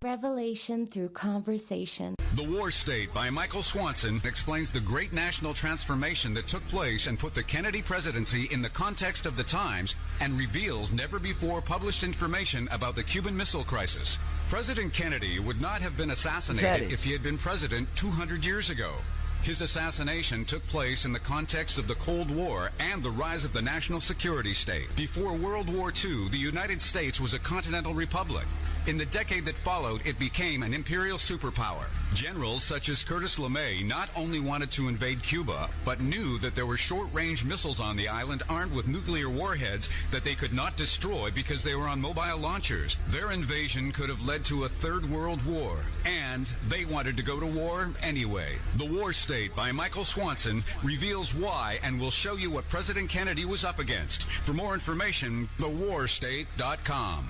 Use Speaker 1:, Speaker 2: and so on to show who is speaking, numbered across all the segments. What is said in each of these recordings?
Speaker 1: Revelation through conversation.
Speaker 2: The War State by Michael Swanson explains the great national transformation that took place and put the Kennedy presidency in the context of the times and reveals never before published information about the Cuban Missile Crisis. President Kennedy would not have been assassinated if he had been president 200 years ago. His assassination took place in the context of the Cold War and the rise of the national security state. Before World War II, the United States was a continental republic. In the decade that followed, it became an imperial superpower. Generals such as Curtis LeMay not only wanted to invade Cuba, but knew that there were short-range missiles on the island armed with nuclear warheads that they could not destroy because they were on mobile launchers. Their invasion could have led to a third world war, and they wanted to go to war anyway. The War State by Michael Swanson reveals why and will show you what President Kennedy was up against. For more information, thewarstate.com.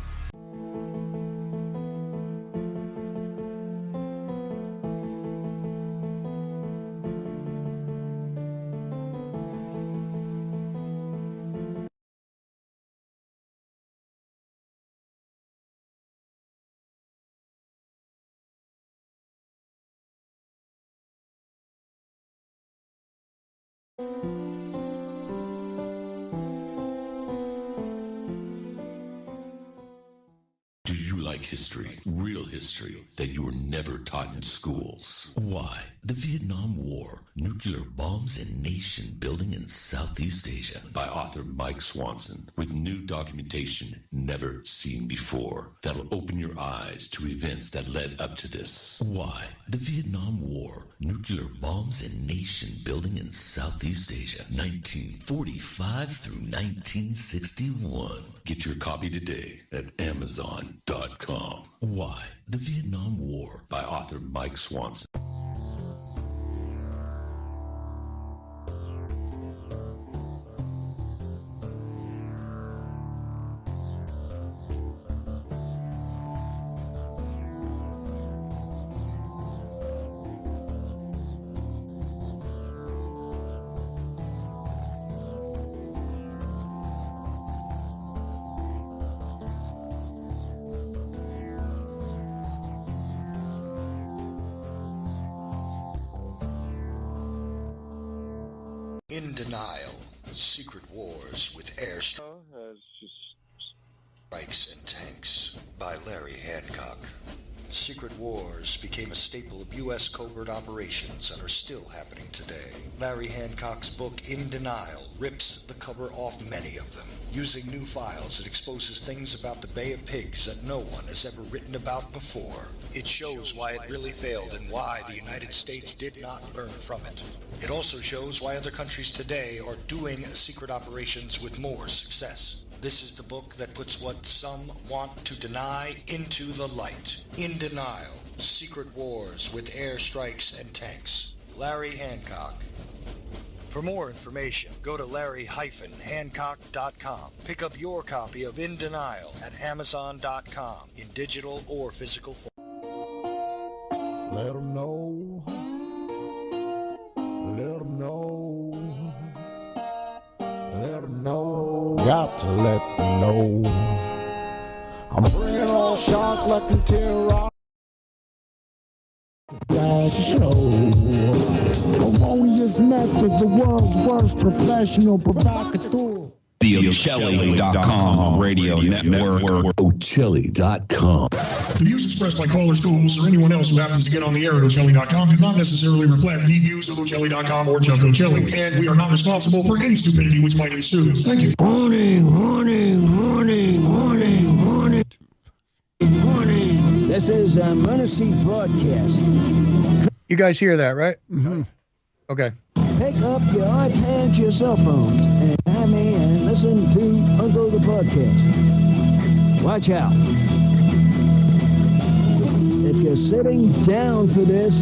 Speaker 3: Do you like history, real history, that you were never taught in schools? Why? The Vietnam War, Nuclear Bombs and Nation Building in Southeast Asia, by author Mike Swanson, with new documentation never seen before that'll open your eyes to events that led up to this. Why? The Vietnam War, Nuclear Bombs and Nation Building in Southeast Asia, 1945 through 1961. Get your copy today at Amazon.com. Why? The Vietnam War, by author Mike Swanson.
Speaker 4: In Denial, Secret Wars with Airstrikes and Tanks by Larry Hancock. Secret wars became a staple of U.S. covert operations and are still happening today. Larry Hancock's book, In Denial, rips the cover off many of them. Using new files, it exposes things about the Bay of Pigs that no one has ever written about before. It shows why it really failed and why the United States did not learn from it. It also shows why other countries today are doing secret operations with more success. This is the book that puts what some want to deny into the light. In Denial, Secret Wars with Airstrikes and Tanks. Larry Hancock. For more information, go to larry-hancock.com. Pick up your copy of In Denial at Amazon.com in digital or physical form.
Speaker 5: Let 'em know. Let 'em know. Let 'em know. Got to let them know. I'm bringing all shock like a terror. Show. Harmonious method, the world's worst professional provocateur.
Speaker 6: The Ocelli.com radio network.
Speaker 3: Ocelli.com.
Speaker 7: The views expressed by callers, schools, or anyone else who happens to get on the air at Ocelli.com do not necessarily reflect the views of Ocelli.com or Chuck Ocelli, and we are not responsible for any stupidity which might ensue. Thank you.
Speaker 5: Warning. This is a Emergency broadcast.
Speaker 8: You guys hear that, right?
Speaker 5: Mm-hmm.
Speaker 8: Okay.
Speaker 5: Pick up your iPads, your cell phones, and have me and listen to Uncle the podcast. Watch out. If you're sitting down for this,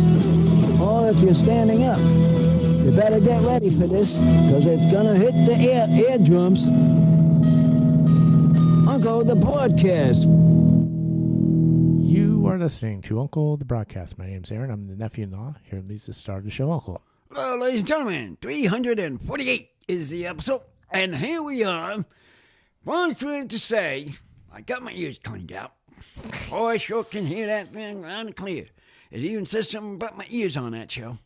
Speaker 5: or if you're standing up, you better get ready for this, because it's gonna hit the eardrums. Uncle the podcast.
Speaker 9: You are listening to Uncle the Broadcast. My name's Aaron. I'm the nephew-in-law. Here leads the star of the show, Uncle.
Speaker 10: Well, ladies and gentlemen, 348 is the episode, and here we are. Well, I'm trying to say, I got my ears cleaned out, Oh, I sure can hear that thing loud and clear. It even says something about my ears on that show.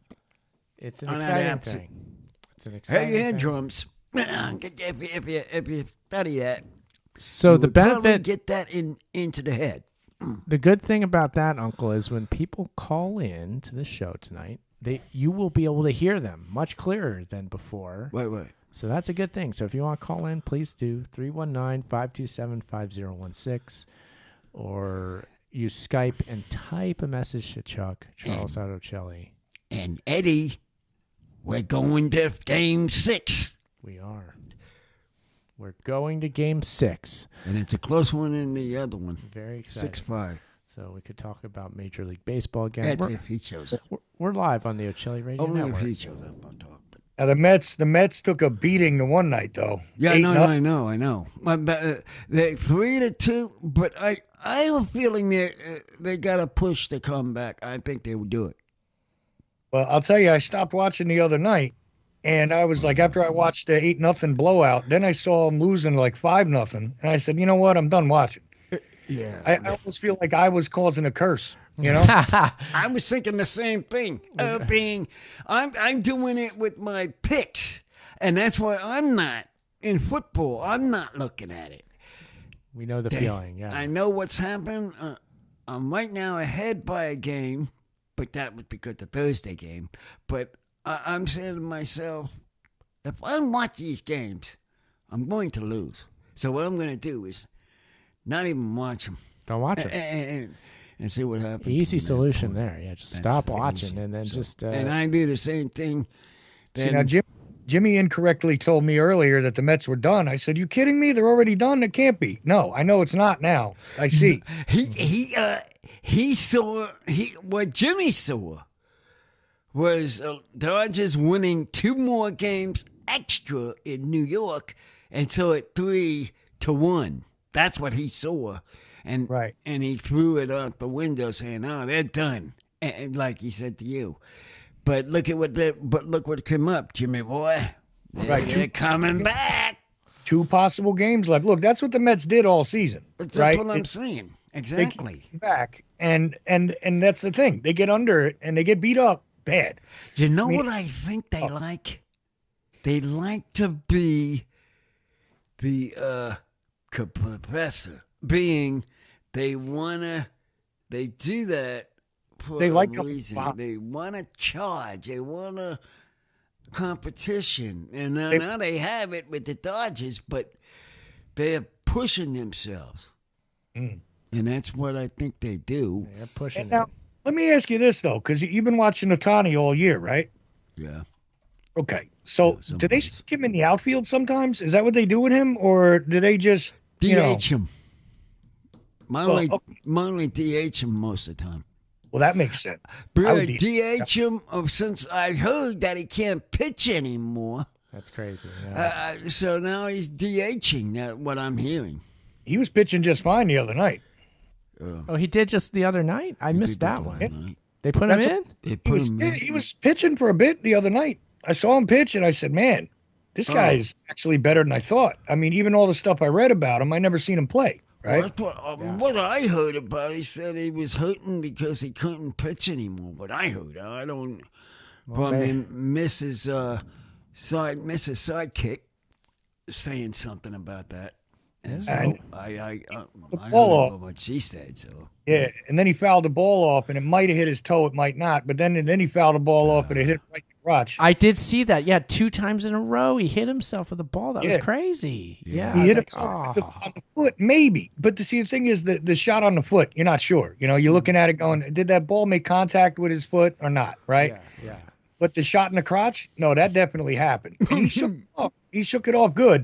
Speaker 9: It's an exciting thing. It's an exciting
Speaker 10: Hey, you had
Speaker 9: thing.
Speaker 10: drums. If you study that,
Speaker 9: So
Speaker 10: you
Speaker 9: the
Speaker 10: would probably
Speaker 9: benefit,
Speaker 10: get that into the head.
Speaker 9: the good thing about that, Uncle, is when people call in to the show tonight, you will be able to hear them much clearer than before.
Speaker 10: Right.
Speaker 9: So that's a good thing. So if you want to call in, please do 319-527-5016, or use Skype and type a message to Chuck, Charles Artocelli.
Speaker 10: And Eddie, we're going to Game 6.
Speaker 9: We are. We're going to Game 6.
Speaker 10: And it's a close one in the other one.
Speaker 9: Very exciting.
Speaker 10: 6-5.
Speaker 9: So we could talk about Major League Baseball again.
Speaker 10: That's if he shows up.
Speaker 9: We're live on the Ocelli Radio
Speaker 10: Only
Speaker 9: Network.
Speaker 10: if he shows up, I'll talk.
Speaker 5: Now the Mets took a beating the one night though.
Speaker 10: Yeah,
Speaker 5: 8-0.
Speaker 10: I know. They're 3-2, but I have a feeling they got a push to come back. I think they will do it.
Speaker 5: Well, I'll tell you, I stopped watching the other night, and I was like, after I watched the 8-0 blowout, then I saw them losing like 5-0, and I said, you know what, I'm done watching.
Speaker 9: Yeah.
Speaker 5: I almost feel like I was causing a curse. You know,
Speaker 10: I was thinking the same thing. I'm doing it with my picks, and that's why I'm not in football. I'm not looking at it.
Speaker 9: We know the feeling. Yeah,
Speaker 10: I know what's happened. I'm right now ahead by a game, but that was because the Thursday game. But I'm saying to myself, if I watch these games, I'm going to lose. So what I'm going to do is not even watch them.
Speaker 9: Don't watch them.
Speaker 10: And see what happens.
Speaker 9: Easy solution there. Yeah, just stop watching and then just.
Speaker 10: And I do the same thing.
Speaker 5: See, now Jimmy incorrectly told me earlier that the Mets were done. I said, "You kidding me? They're already done. It can't be." No, I know it's not now. I see.
Speaker 10: He saw what Jimmy saw was Dodgers winning 2 more games extra in New York until it 3-1. That's what he saw. And
Speaker 5: right.
Speaker 10: And he threw it out the window saying, "Oh, they're done." And like he said to you. But look what came up, Jimmy boy.
Speaker 5: Right.
Speaker 10: They're coming back.
Speaker 5: 2 possible games left. Look, that's what the Mets did all season.
Speaker 10: That's
Speaker 5: right?
Speaker 10: what I'm saying. Exactly.
Speaker 5: They came back. And that's the thing. They get under it and they get beat up bad.
Speaker 10: You know what I think they like? They like to be the professor. Being they do that for
Speaker 5: they like
Speaker 10: a reason. They want to charge. They want a competition. And now they have it with the Dodgers, but they're pushing themselves. And that's what I think they do.
Speaker 9: They're pushing.
Speaker 5: Now, let me ask you this, though, because you've been watching Ohtani all year, right?
Speaker 10: Yeah.
Speaker 5: Okay. So do they stick him in the outfield sometimes? Is that what they do with him? Or do they just
Speaker 10: DH him? Mine only DH him most of the time.
Speaker 5: Well, that makes sense.
Speaker 10: But DH him since I heard that he can't pitch anymore.
Speaker 9: That's crazy. Yeah.
Speaker 10: So now he's DHing. That what I'm hearing.
Speaker 5: He was pitching just fine the other night.
Speaker 9: Oh, he did just the other night? I missed that one. They put him in?
Speaker 10: They put him in.
Speaker 5: He was pitching for a bit the other night. I saw him pitch, and I said, man, this guy's actually better than I thought. I mean, even all the stuff I read about him, I never seen him play. Right?
Speaker 10: What I heard about, he said he was hurting because he couldn't pitch anymore. But I heard, I don't, from Mrs. Sidekick saying something about that. And so I don't know what she said. So
Speaker 5: yeah, and then he fouled the ball off, and it might have hit his toe, it might not. But then he fouled the ball off, and it hit right in the crotch.
Speaker 9: I did see that. Yeah, 2 times in a row he hit himself with the ball. That was crazy. Yeah,
Speaker 5: he hit himself on the foot, maybe. But the thing is, the shot on the foot, you're not sure. You know, you're looking at it going, did that ball make contact with his foot or not? Right?
Speaker 9: Yeah.
Speaker 5: But the shot in the crotch, no, that definitely happened. And he shook it off good.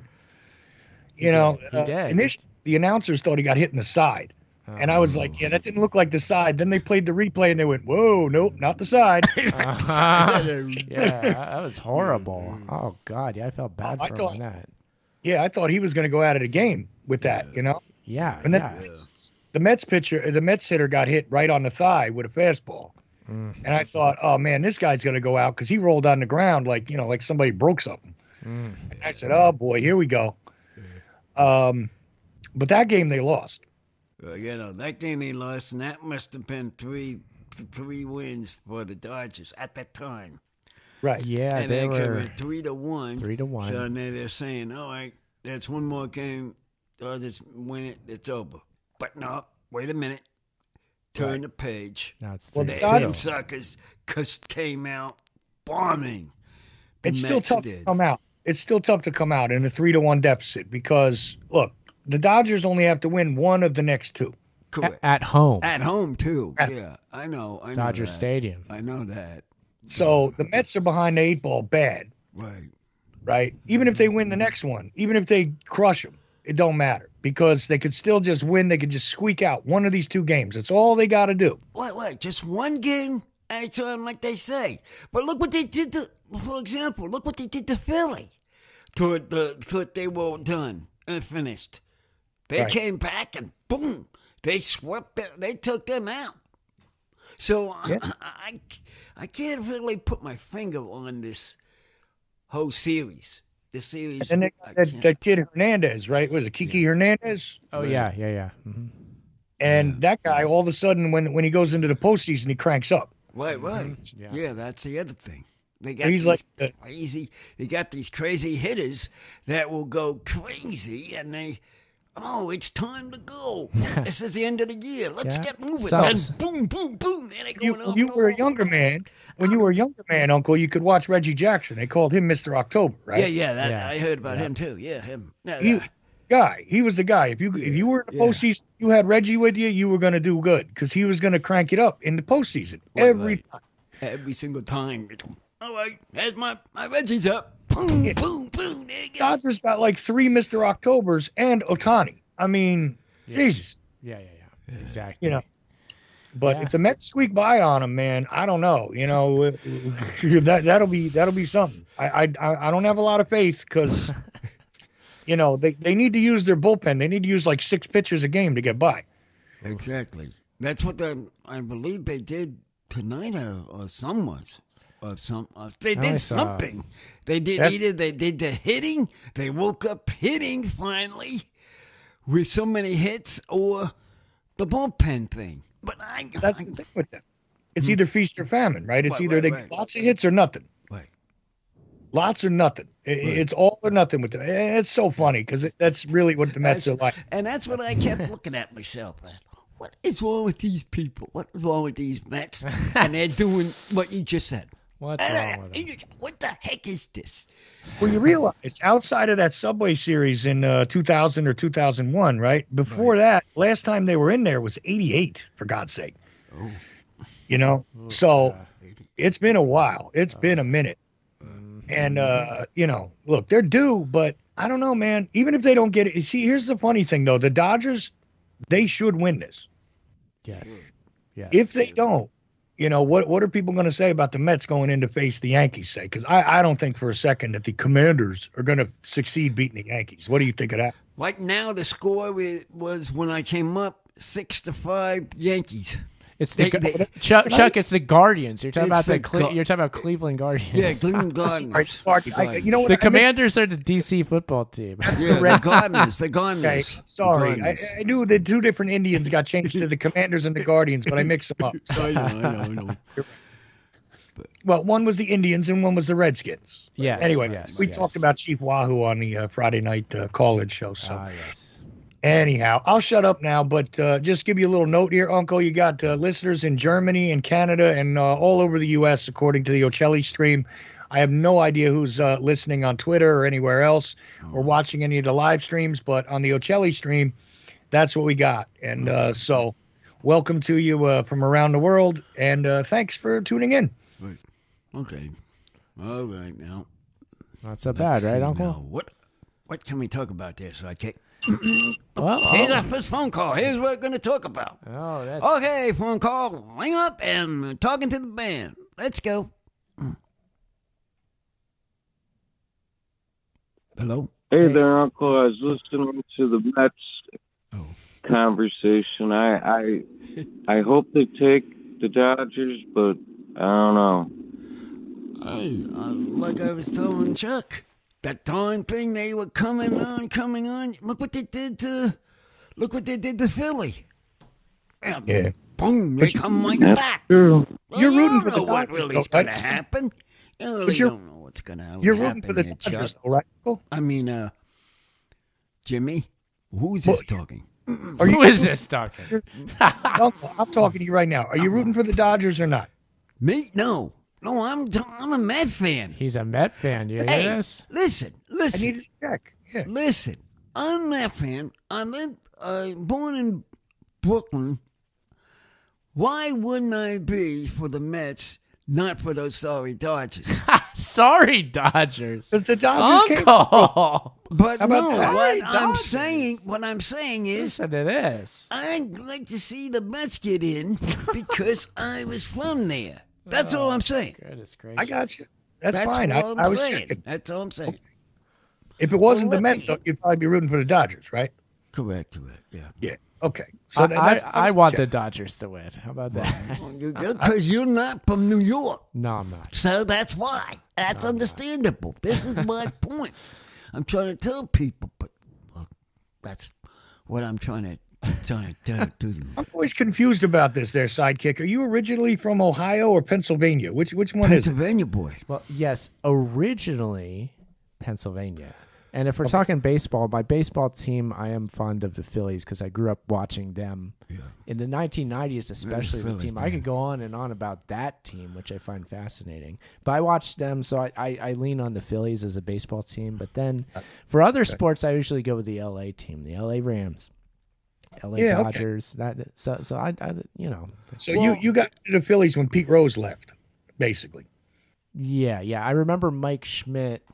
Speaker 5: You know, initially the announcers thought he got hit in the side. And I was like, yeah, that didn't look like the side. Then they played the replay and they went, whoa, nope, not the side.
Speaker 9: Yeah, that was horrible. Oh, God. Yeah, I felt bad for him on that.
Speaker 5: Yeah, I thought he was going to go out of the game with that, you know?
Speaker 9: Yeah.
Speaker 5: And then the Mets hitter got hit right on the thigh with a fastball. And I thought, oh, man, this guy's going to go out because he rolled on the ground like somebody broke something. And I said, oh, boy, here we go. But that game they lost.
Speaker 10: That game they lost, and that must have been three wins for the Dodgers at that time.
Speaker 5: Right.
Speaker 9: Yeah,
Speaker 10: and
Speaker 9: they were
Speaker 10: 3-1.
Speaker 9: 3-1.
Speaker 10: So now they're saying, all right, that's one more game. Dodgers win it. It's over. But no, wait a minute. Turn the page.
Speaker 9: Now it's
Speaker 10: the damn suckers came out bombing.
Speaker 5: It's still tough to come out. It's still tough to come out in a 3-1 deficit because, look, the Dodgers only have to win one of the next two.
Speaker 10: Correct.
Speaker 9: At home.
Speaker 10: At home, too. Yeah, I know.
Speaker 9: Dodger
Speaker 10: that.
Speaker 9: Stadium.
Speaker 10: I know that.
Speaker 5: So the Mets are behind the 8 ball bad. Right? Even if they win the next one, even if they crush them, it don't matter because they could still just win. They could just squeak out one of these 2 games. That's all they got to do.
Speaker 10: Wait. Just one game at a time, like they say. But look what they did for example, look what they did to Philly. Thought they were done and finished. They came back and boom, they swept them. They took them out. So I can't really put my finger on this whole series. The series.
Speaker 5: And then that kid Hernandez, right? Was it Kiki Hernandez?
Speaker 9: Oh, yeah. Mm-hmm.
Speaker 5: And that guy, all of a sudden, when he goes into the postseason, he cranks up.
Speaker 10: Right. Yeah, that's the other thing. They got They got these crazy hitters that will go crazy, and it's time to go. This is the end of the year. Let's get moving. And boom, boom, boom. And
Speaker 5: when you were a younger man, Uncle, you could watch Reggie Jackson. They called him Mr. October, right?
Speaker 10: Yeah. I heard about him too. Yeah, him.
Speaker 5: He was the guy. If you were in the postseason, you had Reggie with you, you were going to do good because he was going to crank it up in the postseason
Speaker 10: every single time. All right, there's my Reggie's up. Boom, boom, boom. There you go.
Speaker 5: Dodgers got like 3 Mr. Octobers and Ohtani. I mean, Jesus.
Speaker 9: Yeah. Exactly.
Speaker 5: But if the Mets squeak by on them, man, I don't know. That'll be something. I don't have a lot of faith because, they need to use their bullpen. They need to use like 6 pitchers a game to get by.
Speaker 10: Exactly. That's what I believe they did tonight or someone. They did something. They did they did the hitting. They woke up hitting finally with so many hits or the bullpen thing. But
Speaker 5: that's the thing with them. It's either feast or famine, right? It's either they get lots of hits or nothing.
Speaker 10: Right.
Speaker 5: Lots or nothing. It's all or nothing with them. It's so funny because that's really what the Mets are like.
Speaker 10: And that's what I kept looking at myself. What is wrong with these people? What is wrong with these Mets? And they're doing what you just said.
Speaker 9: What's wrong with them?
Speaker 10: What the heck is this?
Speaker 5: Well, you realize outside of that Subway series in 2000 or 2001, right? Before that, last time they were in there was 88, for God's sake. Oh. So it's been a while. It's been a minute. And, look, they're due, but I don't know, man. Even if they don't get it. See, here's the funny thing, though. The Dodgers, they should win this.
Speaker 9: Yes.
Speaker 5: If they don't, what are people going to say about the Mets going in to face the Yankees, say? Because I don't think for a second that the Commanders are going to succeed beating the Yankees. What do you think of that?
Speaker 10: Right now, the score was, when I came up, 6-5 Yankees.
Speaker 9: It's Chuck. It's the Guardians. You're talking about Cleveland Guardians.
Speaker 10: Yeah, Cleveland Guardians.
Speaker 5: The
Speaker 9: Commanders are the DC football team.
Speaker 10: The Guardians.
Speaker 5: Okay, sorry, I knew the 2 different Indians got changed to the Commanders and the Guardians, but I mixed them up. So.
Speaker 10: I know.
Speaker 5: Well, one was the Indians and one was the Redskins.
Speaker 9: Yes.
Speaker 5: Anyway, we talked about Chief Wahoo on the Friday night call-in show. So.
Speaker 9: Yes.
Speaker 5: Anyhow, I'll shut up now, but just give you a little note here, Uncle. You got listeners in Germany and Canada and all over the U.S., according to the Ocelli stream. I have no idea who's listening on Twitter or anywhere else or watching any of the live streams, but on the Ocelli stream, that's what we got. And so welcome to you from around the world, and thanks for tuning in.
Speaker 10: Right. Okay. All right, now.
Speaker 9: Not so bad, right, Uncle?
Speaker 10: Now, what can we talk about there, Sidekick?
Speaker 9: Well,
Speaker 10: here's our first phone call. Here's what we're going to talk about.
Speaker 9: Oh, that's...
Speaker 10: Okay, phone call. Ring up and talking to the band. Let's go. Hello?
Speaker 11: Hey there, Uncle. I was listening to the Mets conversation. I hope they take the Dodgers, but I don't know.
Speaker 10: Hey, like I was telling Chuck, that darn thing, they were coming on. Look what they did to Philly.
Speaker 5: Yeah.
Speaker 10: Boom, they come right back.
Speaker 5: You're
Speaker 10: You
Speaker 5: rooting
Speaker 10: don't
Speaker 5: for the
Speaker 10: know what
Speaker 5: Dodgers,
Speaker 10: really's
Speaker 5: though,
Speaker 10: going
Speaker 5: right?
Speaker 10: to happen. You really
Speaker 5: you're-
Speaker 10: don't know what's going to happen.
Speaker 5: You're rooting for the
Speaker 10: here,
Speaker 5: Dodgers,
Speaker 10: Chuck.
Speaker 5: though, right? Uncle?
Speaker 10: I mean, Jimmy, who's this talking?
Speaker 9: Who is this talking?
Speaker 5: Uncle, I'm talking to you right now. Are you rooting for the Dodgers or not?
Speaker 10: Me? No. No, I'm a Met fan.
Speaker 9: He's a Met fan. You hear
Speaker 10: Hey,
Speaker 9: this?
Speaker 10: listen.
Speaker 5: I need to check. Yeah.
Speaker 10: Listen, I'm a Met fan. I'm born in Brooklyn. Why wouldn't I be for the Mets, not for those sorry Dodgers?
Speaker 9: Sorry, Dodgers.
Speaker 5: Because the Dodgers
Speaker 9: Uncle.
Speaker 10: But
Speaker 5: How about
Speaker 10: no,
Speaker 5: that?
Speaker 10: what I'm saying is,
Speaker 9: Listen to this.
Speaker 10: I'd like to see the Mets get in because I was from there. That's all I'm saying.
Speaker 9: Goodness gracious.
Speaker 5: I got you. That's
Speaker 10: That's
Speaker 5: fine.
Speaker 10: all
Speaker 5: I
Speaker 10: I'm
Speaker 5: was
Speaker 10: saying.
Speaker 5: checking.
Speaker 10: That's all I'm saying.
Speaker 5: If it wasn't
Speaker 10: Well,
Speaker 5: the
Speaker 10: let
Speaker 5: Mets,
Speaker 10: me-
Speaker 5: though, you'd probably be rooting for the Dodgers, right?
Speaker 10: Correct. Yeah.
Speaker 5: Yeah. Okay. So
Speaker 9: I want the Dodgers to win. How about that?
Speaker 10: Because you're not from New York.
Speaker 9: No, I'm not.
Speaker 10: So that's why. That's understandable. This is my point. I'm trying to tell people, but look, that's what I'm trying to tell to them.
Speaker 5: I'm always confused about this there, sidekick. Are you originally from Ohio or Pennsylvania? Which one is it?
Speaker 10: Pennsylvania boy.
Speaker 9: Well, yes, originally Pennsylvania. And if we're talking baseball, my baseball team, I am fond of the Phillies because I grew up watching them.
Speaker 10: Yeah.
Speaker 9: In the 1990s, especially the
Speaker 10: Philly,
Speaker 9: team. I
Speaker 10: man.
Speaker 9: could go on and on about that team, which I find fascinating. But I watched them, so I lean on the Phillies as a baseball team. But then for other sports, I usually go with the LA team, the LA Rams. LA Dodgers. Okay. So I you know.
Speaker 5: So you got to the Phillies when Pete Rose left, basically.
Speaker 9: Yeah. I remember Mike Schmidt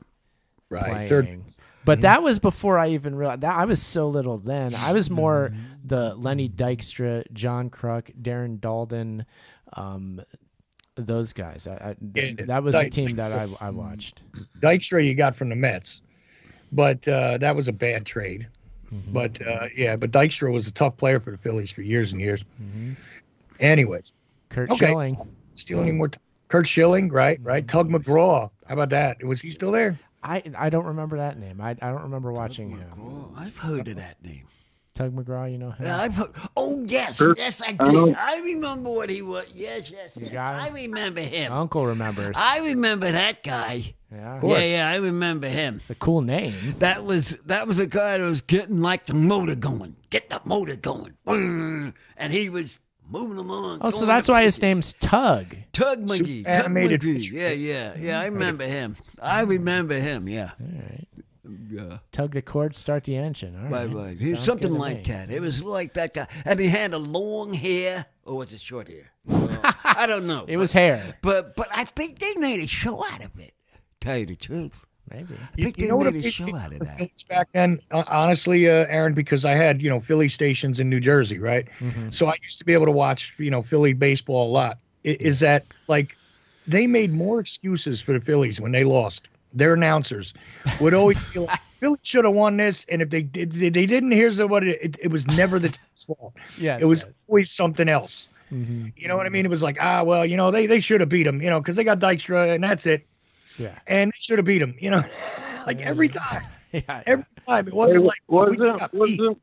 Speaker 9: playing.
Speaker 5: Third.
Speaker 9: But that was before I even realized that. I was so little then. I was more the Lenny Dykstra, John Kruk, Darren Dalden, those guys. That was the team that I watched.
Speaker 5: Dykstra you got from the Mets, but that was a bad trade. Mm-hmm. But Dykstra was a tough player for the Phillies for years and years. Mm-hmm. Anyways,
Speaker 9: Curt Schilling.
Speaker 5: Steal any more? Curt Schilling, right? Tug McGraw. How about that? Was he still there?
Speaker 9: I don't remember that name. I don't remember watching him.
Speaker 10: I've heard of that name.
Speaker 9: Tug McGraw, you know him?
Speaker 10: Yeah, I've heard. Oh, yes, I did. I remember what he was. Yes. I remember him.
Speaker 9: Uncle remembers.
Speaker 10: I remember that guy. Yeah, I remember him.
Speaker 9: It's a cool name.
Speaker 10: That was a guy that was getting like the motor going. Get the motor going. And he was moving along.
Speaker 9: Oh, so that's why his name's Tug.
Speaker 10: Tug McGee.
Speaker 5: Animated.
Speaker 10: Yeah. I remember him. Yeah.
Speaker 9: All right.
Speaker 10: Yeah.
Speaker 9: Tug the cord, start the engine. All right.
Speaker 10: Right. He was something like that. It was like that guy. I mean, he had a long hair, or was it short hair? I don't know.
Speaker 9: It was hair.
Speaker 10: But I think they made a show out of it. Tell you the truth.
Speaker 9: Maybe.
Speaker 10: I think they made a show out of that.
Speaker 5: Back then, honestly, Aaron, because I had, Philly stations in New Jersey, right? Mm-hmm. So I used to be able to watch, Philly baseball a lot. Is that, like, they made more excuses for the Phillies when they lost. Their announcers would always be like, Philly should have won this, and if they didn't, here's what it was never the team's fault.
Speaker 9: Yes,
Speaker 5: it was always something else.
Speaker 9: Mm-hmm.
Speaker 5: You know what I mean? It was like, they should have beat them, because they got Dykstra, and that's it.
Speaker 9: Yeah.
Speaker 5: And they should have beat them, like every time.
Speaker 9: Yeah.
Speaker 5: Every time. It wasn't like we just got beat.
Speaker 10: What?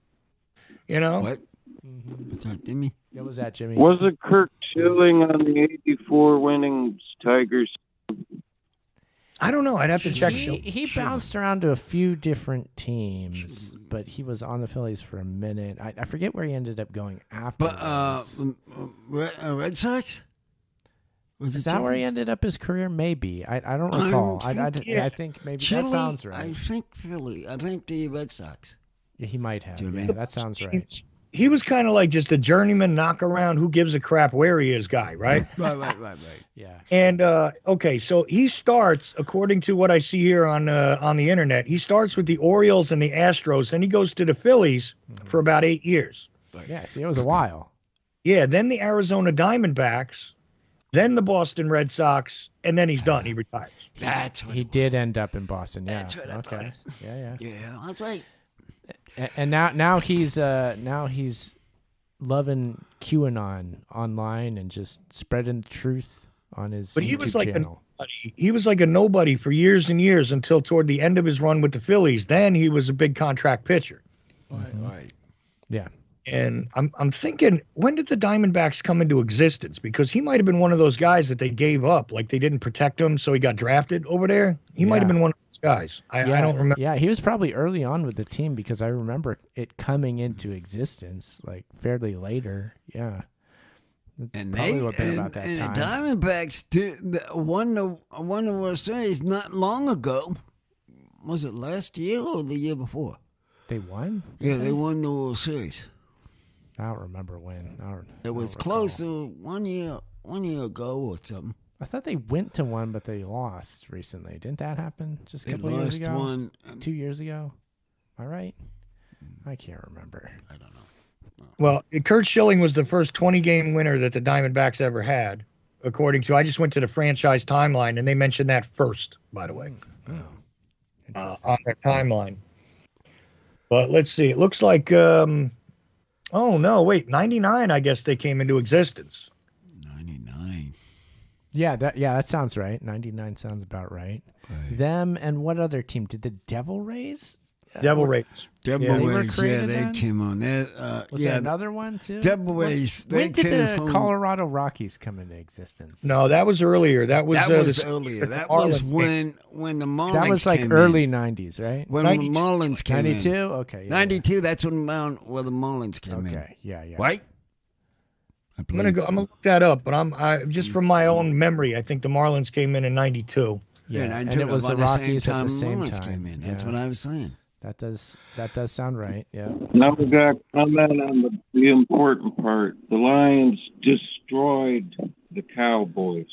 Speaker 9: Mm-hmm.
Speaker 10: What's that, Jimmy?
Speaker 9: What was that, Jimmy?
Speaker 11: Was it Curt Schilling on the '84 winning Tigers?
Speaker 5: I don't know. I'd have to check.
Speaker 9: He bounced around to a few different teams, but he was on the Phillies for a minute. I forget where he ended up going after.
Speaker 10: But Red Sox?
Speaker 9: Is that where he ended up his career? Maybe. I don't recall. I think maybe
Speaker 10: Chile,
Speaker 9: that sounds right.
Speaker 10: I think Philly. I think the Red Sox.
Speaker 9: Yeah, he might have. Yeah, that sounds right.
Speaker 5: He was kind of like just a journeyman knockaround, who gives a crap where he is guy, right?
Speaker 10: Right.
Speaker 9: Yeah.
Speaker 5: And okay, so he starts, according to what I see here on the internet, he starts with the Orioles and the Astros, then he goes to the Phillies for about 8 years.
Speaker 9: Yeah, see, it was a while.
Speaker 5: Yeah, then the Arizona Diamondbacks, then the Boston Red Sox, and then he's done. He retires.
Speaker 10: That's what
Speaker 9: he did end up in Boston. Yeah.
Speaker 10: That's what I
Speaker 9: okay.
Speaker 10: thought.
Speaker 9: Yeah,
Speaker 10: that's right.
Speaker 9: And now he's loving QAnon online and just spreading the truth on his
Speaker 5: but
Speaker 9: YouTube
Speaker 5: he was like
Speaker 9: channel.
Speaker 5: He was like a nobody for years and years until toward the end of his run with the Phillies. Then he was a big contract pitcher.
Speaker 10: Right.
Speaker 9: Yeah.
Speaker 5: And I'm thinking, when did the Diamondbacks come into existence? Because he might have been one of those guys that they gave up, like they didn't protect him, so he got drafted over there. He might have been one of those guys. I don't remember.
Speaker 9: Yeah, he was probably early on with the team because I remember it coming into existence like fairly later. Yeah.
Speaker 10: And
Speaker 9: probably would have been about that time.
Speaker 10: The Diamondbacks won the World Series not long ago. Was it last year or the year before?
Speaker 9: They won?
Speaker 10: Yeah, they won the World Series.
Speaker 9: I don't remember when.
Speaker 10: It was close to 1 year ago or something.
Speaker 9: I thought they went to one, but they lost recently. Didn't that happen just a couple years ago?
Speaker 10: One
Speaker 9: 2 years ago? Am I right? I can't remember.
Speaker 10: I don't know.
Speaker 5: Well, Curt Schilling was the first 20-game winner that the Diamondbacks ever had, according to. I just went to the franchise timeline, and they mentioned that first, by the way, on their timeline. But let's see. It looks like, 99, I guess they came into existence.
Speaker 10: 99.
Speaker 9: Yeah, that sounds right. 99 sounds about right. Them and what other team? Did the Devil Rays?
Speaker 5: Devil Rays.
Speaker 10: Devil Rays, they came on.
Speaker 9: Was there another one, too?
Speaker 10: Devil Rays.
Speaker 9: When did the Colorado Rockies come into existence?
Speaker 5: No, that was earlier. That was
Speaker 10: earlier. That was when the Marlins
Speaker 9: That was like
Speaker 10: came
Speaker 9: early
Speaker 10: in.
Speaker 9: 90s, right?
Speaker 10: When the Marlins came
Speaker 9: 92?
Speaker 10: in.
Speaker 9: Okay.
Speaker 10: 92, that's when the Marlins came in.
Speaker 9: Okay, yeah.
Speaker 10: Right?
Speaker 5: I'm gonna look that up, but I'm just from my own memory. I think the Marlins came in 92.
Speaker 9: Yeah, and it was the Rockies at the same
Speaker 10: Marlins
Speaker 9: time.
Speaker 10: Came in. That's what I was saying.
Speaker 9: That does sound right. Yeah.
Speaker 11: Now we got comment on the important part. The Lions destroyed the Cowboys.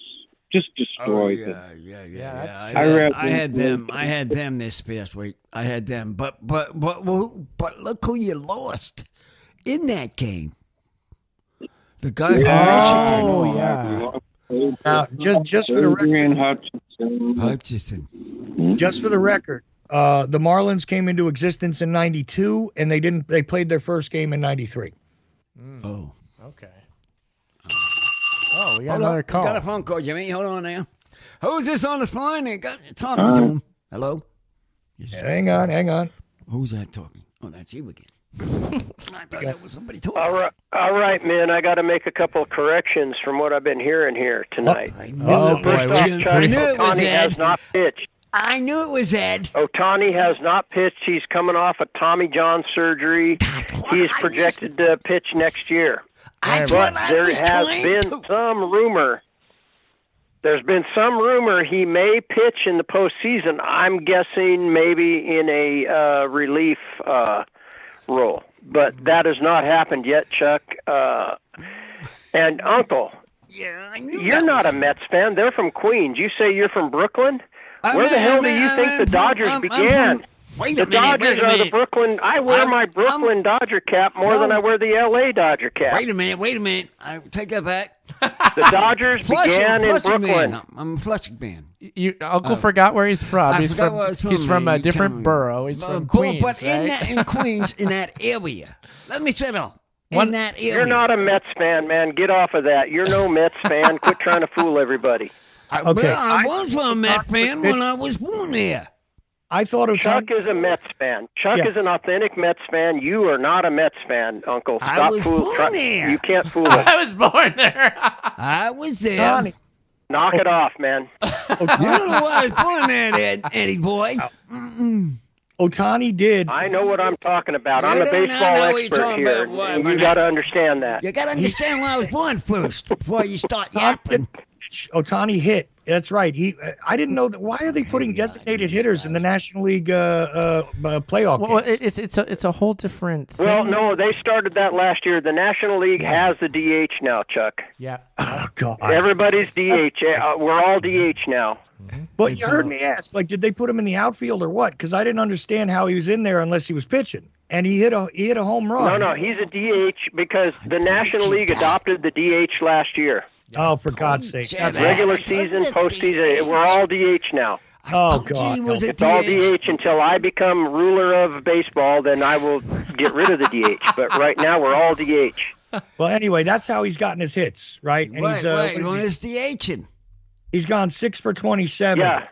Speaker 11: Just destroyed them.
Speaker 10: Yeah. I had them this past week. I had them, but look who you lost in that game. The guy from Michigan.
Speaker 9: Yeah.
Speaker 5: Now, just for the record,
Speaker 10: Hutchinson.
Speaker 5: Just for the record, the Marlins came into existence in 92, and they played their first game in 93.
Speaker 10: Oh.
Speaker 9: Okay. Oh, we got another call.
Speaker 10: Got a phone call, Jimmy. Hold on now. Who's this on the line? They got talking to him. Hello?
Speaker 5: Yeah, hang on.
Speaker 10: Who's that talking? Oh, that's you again. I thought that was somebody talking.
Speaker 12: All right, man. I got to make a couple of corrections from what I've been hearing here tonight.
Speaker 10: First off,
Speaker 12: Ohtani has not pitched.
Speaker 10: I knew it was Ed.
Speaker 12: Ohtani has not pitched. He's coming off a Tommy John surgery. He's projected to pitch next year. But there has been some rumor. There's been some rumor he may pitch in the postseason. I'm guessing maybe in a relief role. But that has not happened yet, Chuck. And Uncle, you're not a Mets fan. They're from Queens. You say you're from Brooklyn? Where the hell do you think the Dodgers began? The Dodgers are the Brooklyn. I wear my Brooklyn Dodger cap more than I wear the L.A. Dodger cap.
Speaker 10: Wait a minute. I take that back.
Speaker 12: The Dodgers began in Brooklyn.
Speaker 10: Man. I'm a Flushing man.
Speaker 9: Uncle forgot where he's from. He's from a different borough. He's from Queens,
Speaker 10: but in Queens, in that area. Let me settle. In that area.
Speaker 12: You're not a Mets fan, man. Get off of that. You're no Mets fan. Quit trying to fool everybody.
Speaker 10: I was a Mets fan when I was born there.
Speaker 5: I thought
Speaker 12: Chuck is a Mets fan. Chuck is an authentic Mets fan. You are not a Mets fan, Uncle. Stop
Speaker 10: I was born there.
Speaker 12: You can't fool us.
Speaker 9: I was born there.
Speaker 10: I was there.
Speaker 5: Johnny.
Speaker 12: Knock it off, man.
Speaker 10: You know why I was born there, Eddie boy.
Speaker 5: Ohtani did.
Speaker 12: I know what I'm talking about. I'm a baseball expert here. You got to understand that.
Speaker 10: You got to understand where I was born first before you start yapping.
Speaker 5: Ohtani hit. That's right. I didn't know that. Why are they putting designated hitters in the National League playoff?
Speaker 9: Well, it's a whole different thing.
Speaker 12: Well, no, they started that last year. The National League has the DH now, Chuck.
Speaker 9: Yeah.
Speaker 5: Oh God.
Speaker 12: Everybody's DH. We're all DH now.
Speaker 5: But you heard me ask, did they put him in the outfield or what? Because I didn't understand how he was in there unless he was pitching, and he hit a home run.
Speaker 12: No, he's a DH because the National League adopted the DH last year.
Speaker 5: Oh, for God's sake.
Speaker 12: That's regular season, postseason. We're all DH now.
Speaker 5: Oh, God.
Speaker 12: It's all DH until I become ruler of baseball, then I will get rid of the DH. But right now, we're all DH.
Speaker 5: Well, anyway, that's how he's gotten his hits, right? And
Speaker 10: he's DHing.
Speaker 5: He's gone 6 for 27.
Speaker 12: Yeah.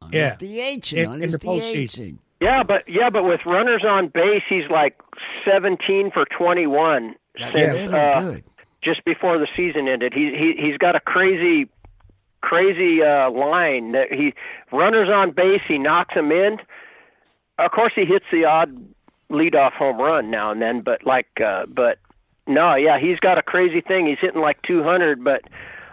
Speaker 10: He's DHing.
Speaker 5: In the postseason.
Speaker 12: but with runners on base, he's like 17 for 21 since
Speaker 10: good.
Speaker 12: Just before the season ended. He's got a crazy line that he runners on base, he knocks them in. Of course, he hits the odd leadoff home run now and then, but he's got a crazy thing. He's hitting like 200, but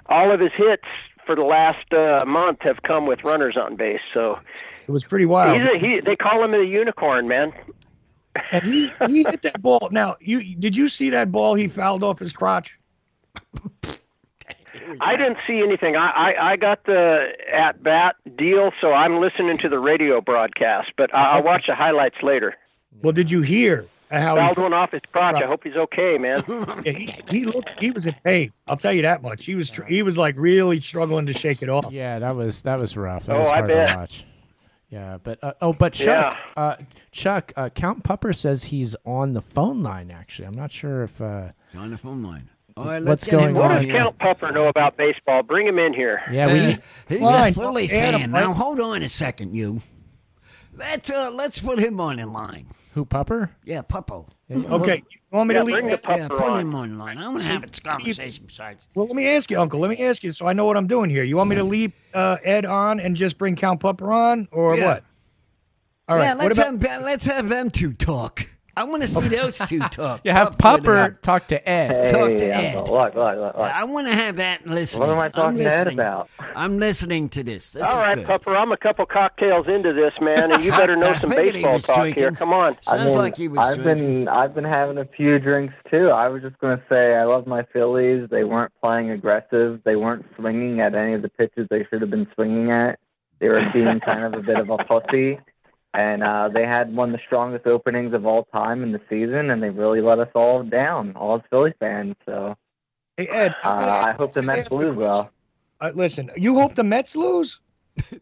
Speaker 12: all of his hits for the last month have come with runners on base. So
Speaker 5: it was pretty wild.
Speaker 12: They call him a unicorn, man.
Speaker 5: And he hit that ball. Now, did you see that ball he fouled off his crotch?
Speaker 12: I didn't see anything. I got the at-bat deal, so I'm listening to the radio broadcast, but I'll watch the highlights later.
Speaker 5: Well, did you hear how
Speaker 12: fouled one off his crotch? I hope he's okay, man.
Speaker 5: Yeah, he was in pain. I'll tell you that much. He was like really struggling to shake it off.
Speaker 9: Yeah, that was rough. That was hard to watch. Yeah, but Chuck, Chuck, Count Pupper says he's on the phone line. Actually, I'm not sure if
Speaker 10: he's on the phone line. All right,
Speaker 9: what's going on?
Speaker 12: What does Count Pupper know about baseball? Bring him in here.
Speaker 9: Yeah,
Speaker 10: he's a Philly fan. Now hold on a second, you. Let's put him on in line.
Speaker 9: Who, Pupper?
Speaker 10: Yeah, Puppo.
Speaker 5: Okay, you want me to leave?
Speaker 10: Put him on line. I want to have a conversation besides.
Speaker 5: Well, let me ask you, Uncle. Let me ask you so I know what I'm doing here. You want me to leave Ed on and just bring Count Pupper on, or what? All right.
Speaker 10: Yeah, let's have them two talk. I want to see those two talk.
Speaker 9: You have Pupper talk to Ed.
Speaker 13: Hey,
Speaker 10: talk to Ed.
Speaker 13: Look.
Speaker 10: I want to have that listening.
Speaker 13: What am I talking to Ed about?
Speaker 10: I'm listening to this. This
Speaker 12: All
Speaker 10: is
Speaker 12: right,
Speaker 10: good.
Speaker 12: Pupper, I'm a couple cocktails into this, man, and you better know some baseball talk here. Come on.
Speaker 10: Sounds like he was
Speaker 13: I've been having a few drinks too. I was just going to say I love my Phillies. They weren't playing aggressive. They weren't swinging at any of the pitches they should have been swinging at. They were being kind of a bit of a pussy. And they had one of the strongest openings of all time in the season, and they really let us all down, all as Philly fans. So,
Speaker 5: hey, Ed,
Speaker 13: I hope the Mets lose, though.
Speaker 5: Listen, you hope the Mets lose?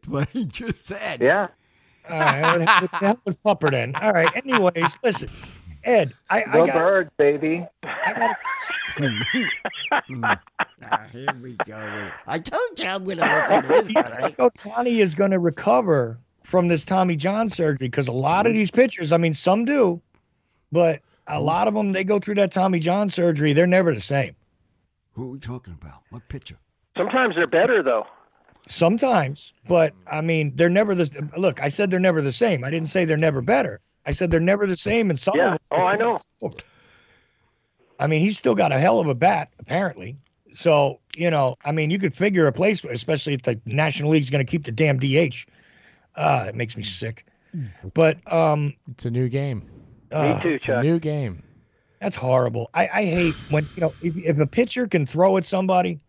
Speaker 10: What he just said.
Speaker 13: Yeah.
Speaker 5: All right, what the hell was Pupper then? All right, anyways, listen, Ed,
Speaker 13: Go Birds, baby.
Speaker 10: Here we go. I told you I'm going to listen to this tonight.
Speaker 5: Ohtani is going to recover from this Tommy John surgery, because a lot of these pitchers, I mean, some do, but a lot of them, they go through that Tommy John surgery, they're never the same.
Speaker 10: Who are we talking about? What pitcher?
Speaker 12: Sometimes they're better, though.
Speaker 5: Sometimes, but I mean, they're never the. Look, I said they're never the same. I didn't say they're never better. I said they're never the same. And some of them,
Speaker 12: I know.
Speaker 5: I mean, he's still got a hell of a bat, apparently. So, I mean, you could figure a place, especially if the National League's going to keep the damn DH. It makes me sick. But
Speaker 9: it's a new game.
Speaker 12: Me too, Chuck.
Speaker 9: A new game.
Speaker 5: That's horrible. I hate when if a pitcher can throw at somebody.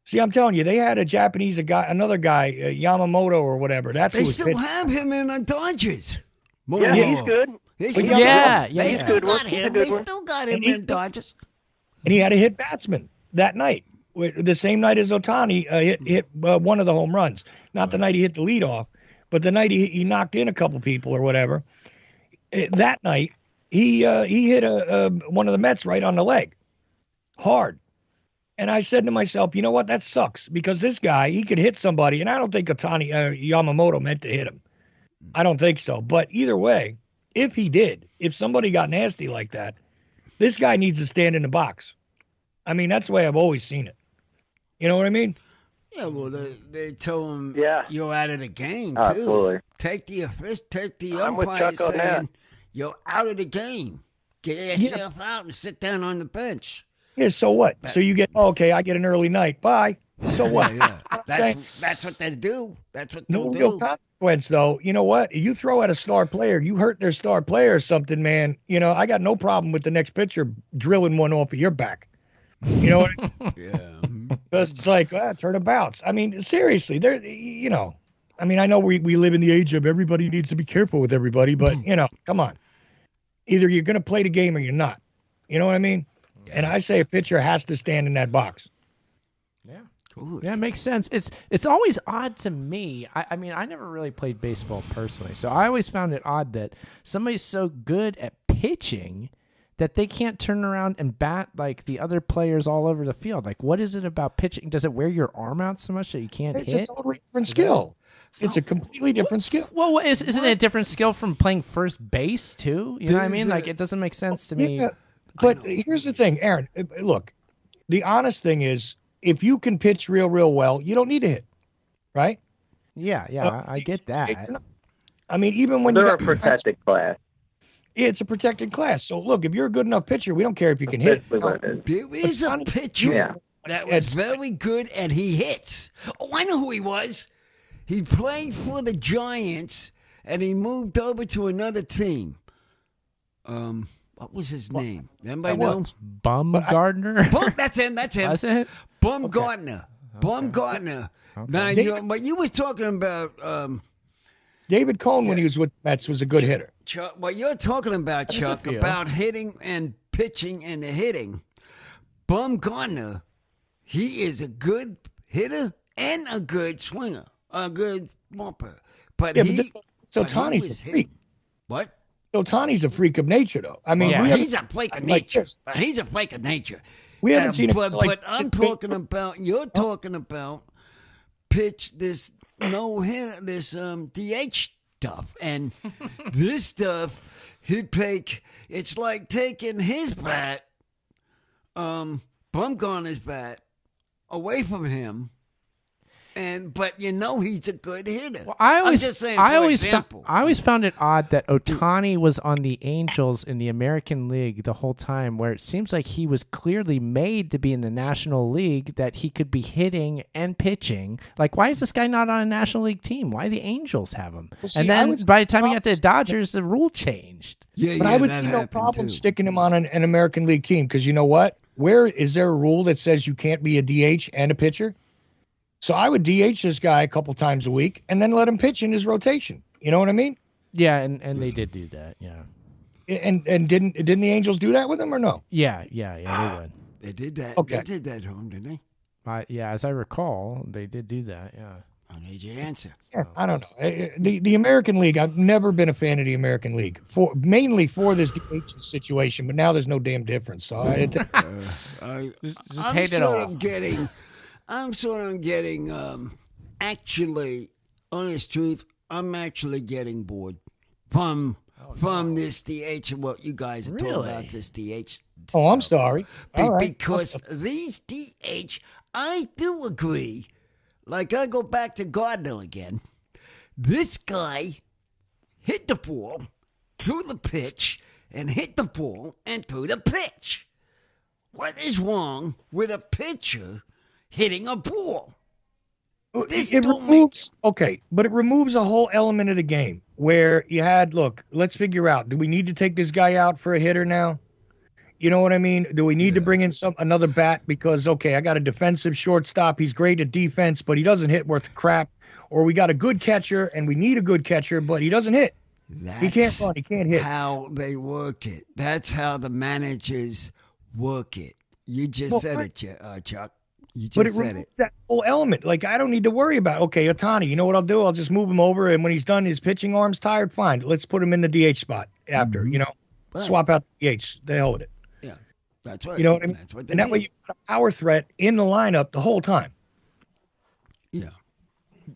Speaker 5: See, I'm telling you, they had another guy, Yamamoto or whatever.
Speaker 10: They still have him in the Dodgers.
Speaker 12: Yeah, he's good.
Speaker 10: They
Speaker 12: still
Speaker 10: got him in Dodgers.
Speaker 5: And he had a hit batsman that night. The same night as Ohtani hit one of the home runs. Not the night he hit the leadoff, but the night he knocked in a couple people or whatever. That night, he hit one of the Mets right on the leg, hard. And I said to myself, you know what? That sucks, because this guy, he could hit somebody, and I don't think Yamamoto meant to hit him. I don't think so. But either way, if he did, if somebody got nasty like that, this guy needs to stand in the box. I mean, that's the way I've always seen it. You know what I mean?
Speaker 10: Yeah, well, they told him, you're out of the game, too.
Speaker 13: Absolutely.
Speaker 10: Take the umpire saying, you're out of the game. Get yourself out and sit down on the bench.
Speaker 5: Yeah, so what? So you get, I get an early night. Bye. So what?
Speaker 10: Yeah. That's what they do. That's what they'll do.
Speaker 5: No real consequence, though. You know what? You throw at a star player, you hurt their star player or something, man. I got no problem with the next pitcher drilling one off of your back. You know what I mean?
Speaker 10: Yeah.
Speaker 5: Because it's like, turn a bounce. I mean, seriously, I mean, I know we live in the age of everybody needs to be careful with everybody, but, come on. Either you're going to play the game or you're not. You know what I mean? Yeah. And I say a pitcher has to stand in that box.
Speaker 9: Yeah. Cool. Yeah, it makes sense. It's always odd to me. I mean, I never really played baseball personally, so I always found it odd that somebody's so good at pitching that they can't turn around and bat like the other players all over the field. Like, what is it about pitching? Does it wear your arm out so much that you can't hit?
Speaker 5: It's a totally different skill. It's a completely different skill.
Speaker 9: Well, isn't it a different skill from playing first base too? You know what I mean? Like, it doesn't make sense to me.
Speaker 5: Yeah, but here's the thing, Aaron. Look, the honest thing is, if you can pitch real well, you don't need to hit, right?
Speaker 9: Yeah, I get that.
Speaker 5: I mean, even when
Speaker 13: they're
Speaker 5: you're
Speaker 13: a protected class.
Speaker 5: It's a protected class. So look, if you're a good enough pitcher, we don't care if you can hit.
Speaker 10: There is a pitcher that was very good, and he hits. Oh, I know who he was. He played for the Giants, and he moved over to another team. What was his name? Anybody know?
Speaker 9: Bumgardner?
Speaker 10: That's him.
Speaker 9: Was it?
Speaker 10: Bumgardner. Bumgardner.
Speaker 9: Okay.
Speaker 10: Now, but you was talking about...
Speaker 5: David Cohn, when he was with the Mets, was a good hitter.
Speaker 10: Chuck, what you're talking about, Chuck, about hitting and pitching and the hitting, Bumgardner, he is a good hitter and a good swinger, a good bumper. But
Speaker 5: Ohtani's a freak.
Speaker 10: What?
Speaker 5: Ohtani's a freak of nature, though. I mean,
Speaker 10: he's a flake of nature. He's a flake of nature.
Speaker 5: We haven't seen it.
Speaker 10: But I'm talking about, you're talking about pitch this no-hitter, this DH stuff. And this stuff, it's like taking his bat, Bumgarner's bat, away from him. But he's a good hitter.
Speaker 9: Well,
Speaker 10: I'm just saying,
Speaker 9: I always found it odd that Ohtani was on the Angels in the American League the whole time, where it seems like he was clearly made to be in the National League, that he could be hitting and pitching. Like, why is this guy not on a National League team? Why do the Angels have him?
Speaker 5: Well, see,
Speaker 9: and then by the time he got to the Dodgers, the rule changed.
Speaker 5: But I would see no problem sticking him on an American League team, because you know what? Where is there a rule that says you can't be a DH and a pitcher? So I would DH this guy a couple times a week and then let him pitch in his rotation. You know what I mean?
Speaker 9: Yeah, and they did do that. Yeah.
Speaker 5: And didn't the Angels do that with him or no?
Speaker 9: Yeah, they would.
Speaker 10: They did that.
Speaker 5: Okay.
Speaker 10: They did that to him, didn't they?
Speaker 9: Yeah, as I recall, they did do that. Yeah.
Speaker 10: I need your answer.
Speaker 5: Yeah, I don't know. The American League, I've never been a fan of the American League, mainly for this DH situation, but now there's no damn difference. So
Speaker 9: just hate it all.
Speaker 10: I'm sort of getting, actually, honest truth, I'm actually getting bored from this DH and what you guys are talking about, this DH.
Speaker 5: Oh, I'm sorry.
Speaker 10: Because these DH, I do agree. Like, I go back to Gardner again. This guy hit the ball, threw the pitch, and hit the ball and threw the pitch. What is wrong with a pitcher hitting a ball?
Speaker 5: It removes a whole element of the game where you had, look, let's figure out, do we need to take this guy out for a hitter now? You know what I mean? Do we need to bring in another bat because, okay, I got a defensive shortstop. He's great at defense, but he doesn't hit worth crap. Or we got a good catcher and we need a good catcher, but he doesn't hit. He can't run. He can't hit.
Speaker 10: How they work it. That's how the managers work it. You just said it, Chuck. You just said it.
Speaker 5: That whole element. Like, I don't need to worry about, okay, Ohtani, you know what I'll do? I'll just move him over, and when he's done, his pitching arm's tired, fine. Let's put him in the DH spot after, swap out the DH. The hell with it.
Speaker 10: Yeah, that's right.
Speaker 5: You know what I mean?
Speaker 10: That's what
Speaker 5: and that way you got a power threat in the lineup the whole time.
Speaker 10: Yeah.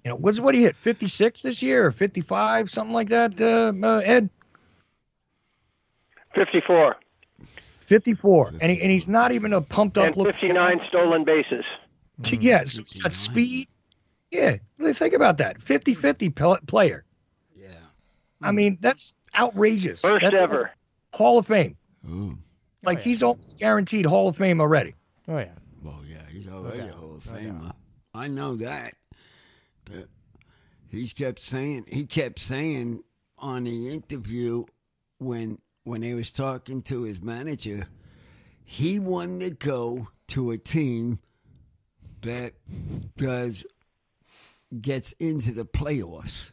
Speaker 5: What do you hit, 56 this year or 55, something like that, Ed?
Speaker 12: 54.
Speaker 5: 54, and he's not even a pumped up.
Speaker 12: And 59 stolen bases.
Speaker 5: Yes, he's got speed. Yeah, think about that. 50-50 player.
Speaker 10: Yeah.
Speaker 5: I mean, that's outrageous.
Speaker 12: First
Speaker 5: that's
Speaker 12: ever.
Speaker 5: Hall of Fame.
Speaker 10: Ooh.
Speaker 5: He's almost guaranteed Hall of Fame already.
Speaker 9: Oh, yeah.
Speaker 10: Well, yeah, he's already a Hall of Famer. Yeah. I know that. But he kept saying on the interview when he was talking to his manager, he wanted to go to a team that gets into the playoffs.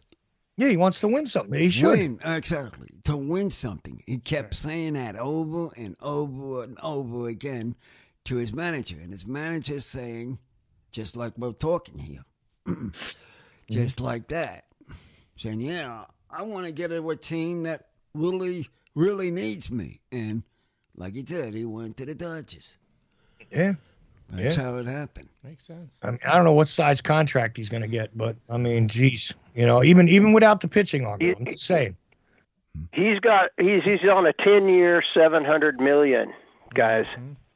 Speaker 5: Yeah, he wants to win something. He should.
Speaker 10: Exactly. To win something. He kept saying that over and over and over again to his manager. And his manager saying, just like we're talking here, just like that. Saying, yeah, I want to get to a team that really needs me. And like he said, he went to the Dodgers.
Speaker 5: Yeah.
Speaker 10: That's how it happened.
Speaker 9: Makes sense.
Speaker 5: I mean, I don't know what size contract he's going to get, but I mean, geez, even without the pitching arm, I'm just saying.
Speaker 12: He's on a 10-year, $700 million, guys.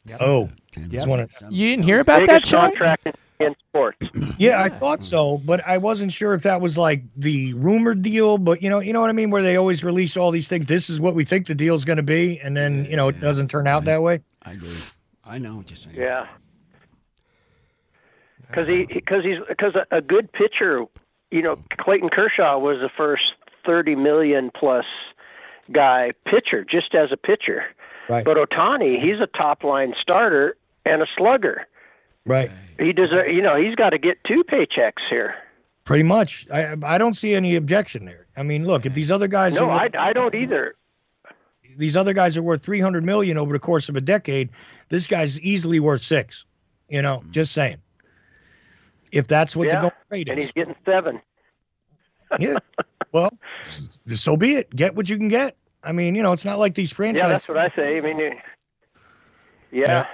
Speaker 9: Yep.
Speaker 5: Oh,
Speaker 9: yep. You didn't hear about that, Chuck?
Speaker 12: Contract in sports.
Speaker 5: Yeah, I thought so, but I wasn't sure if that was like the rumored deal. But you know what I mean, where they always release all these things. This is what we think the deal's going to be, and then it doesn't turn out that way.
Speaker 10: I do. I know what you're saying.
Speaker 12: Yeah. Because a good pitcher, Clayton Kershaw was the first $30 million plus guy pitcher, just as a pitcher.
Speaker 5: Right.
Speaker 12: But Ohtani, he's a top line starter and a slugger.
Speaker 5: Right.
Speaker 12: He's got to get 2 paychecks here.
Speaker 5: Pretty much. I don't see any objection there. I mean, look, if these other guys
Speaker 12: I don't either.
Speaker 5: These other guys are worth $300 million over the course of a decade. This guy's easily worth $6. Just saying. If that's what the going rate is.
Speaker 12: And he's getting 7.
Speaker 5: Yeah. Well, so be it. Get what you can get. I mean, it's not like these franchises.
Speaker 12: Yeah, that's what I say. I mean, yeah.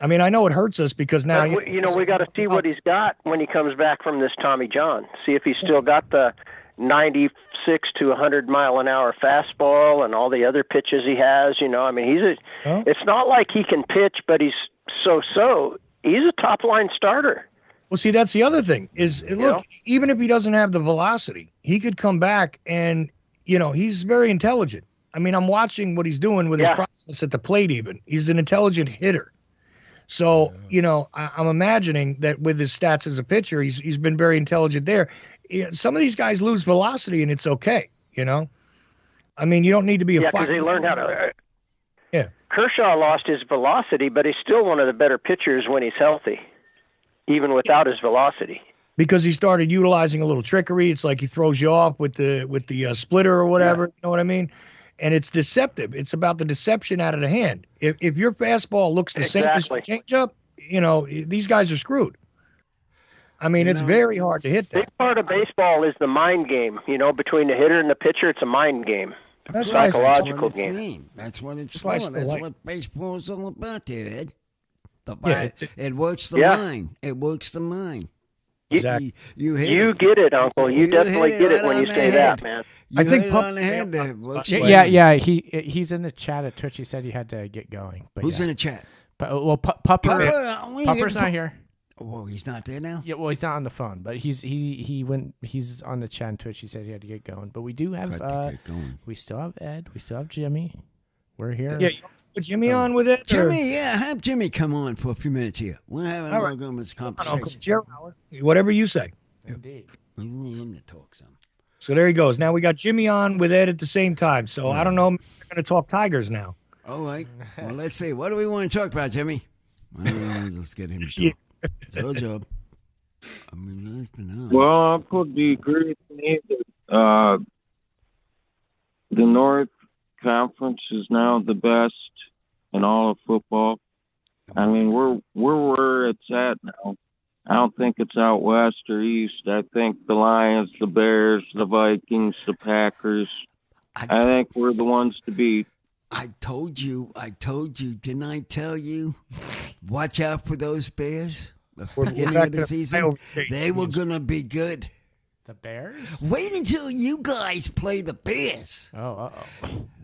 Speaker 5: I mean, I know it hurts us because now
Speaker 12: we got to see what he's got when he comes back from this Tommy John. See if he's still got the 96 to 100 mile an hour fastball and all the other pitches he has. I mean, it's not like he can pitch, but he's so. He's a top line starter.
Speaker 5: Well, see, that's the other thing is, look, even if he doesn't have the velocity, he could come back and, he's very intelligent. I mean, I'm watching what he's doing with his process at the plate even. He's an intelligent hitter. So, I'm imagining that with his stats as a pitcher, he's been very intelligent there. Some of these guys lose velocity, and it's okay, I mean, you don't need to be a
Speaker 12: because they learned how to.
Speaker 5: Yeah.
Speaker 12: Kershaw lost his velocity, but he's still one of the better pitchers when he's healthy, even without his velocity.
Speaker 5: Because he started utilizing a little trickery. It's like he throws you off with the splitter or whatever. You know what I mean? And it's deceptive. It's about the deception out of the hand. If your fastball looks the same as your changeup, these guys are screwed. I mean, it's very hard to hit that.
Speaker 12: Big part of baseball is the mind game. Between the hitter and the pitcher, it's a mind game.
Speaker 5: That's
Speaker 12: a psychological game.
Speaker 10: That's what it's for. That's what baseball is all about, there, Ed. It works the mind. It works the mind.
Speaker 5: Exactly.
Speaker 12: You get it, Uncle. You definitely get it when you say that, man.
Speaker 5: I think
Speaker 10: on the head there.
Speaker 9: Yeah. He's in the chat at Twitch. He said he had to get going. But
Speaker 10: who's in the chat?
Speaker 9: Pupper's not here.
Speaker 10: Oh, he's not there now?
Speaker 9: Yeah, well, he's not on the phone, but he's on the chat on Twitch. He said he had to get going. But we do have we still have Ed, we still have Jimmy. We're here.
Speaker 5: Yeah, you put Jimmy on with it?
Speaker 10: Jimmy, have Jimmy come on for a few minutes here. We're having a little conversation.
Speaker 5: Whatever you say.
Speaker 9: Indeed.
Speaker 10: We need him to talk some.
Speaker 5: So there he goes. Now we got Jimmy on with Ed at the same time. So I don't know. We're going to talk Tigers now.
Speaker 10: All right. Well, let's see. What do we want to talk about, Jimmy? Let's get him to talk. Good job.
Speaker 11: Well, Uncle, do you agree with me that the North Conference is now the best in all of football? I mean, we're where it's at now. I don't think it's out west or east. I think the Lions, the Bears, the Vikings, the Packers, I think we're the ones to beat.
Speaker 10: I told you, didn't I tell you? Watch out for those Bears. The beginning of the season, they were going to be good.
Speaker 9: The Bears?
Speaker 10: Wait until you guys play the Bears.
Speaker 9: Oh,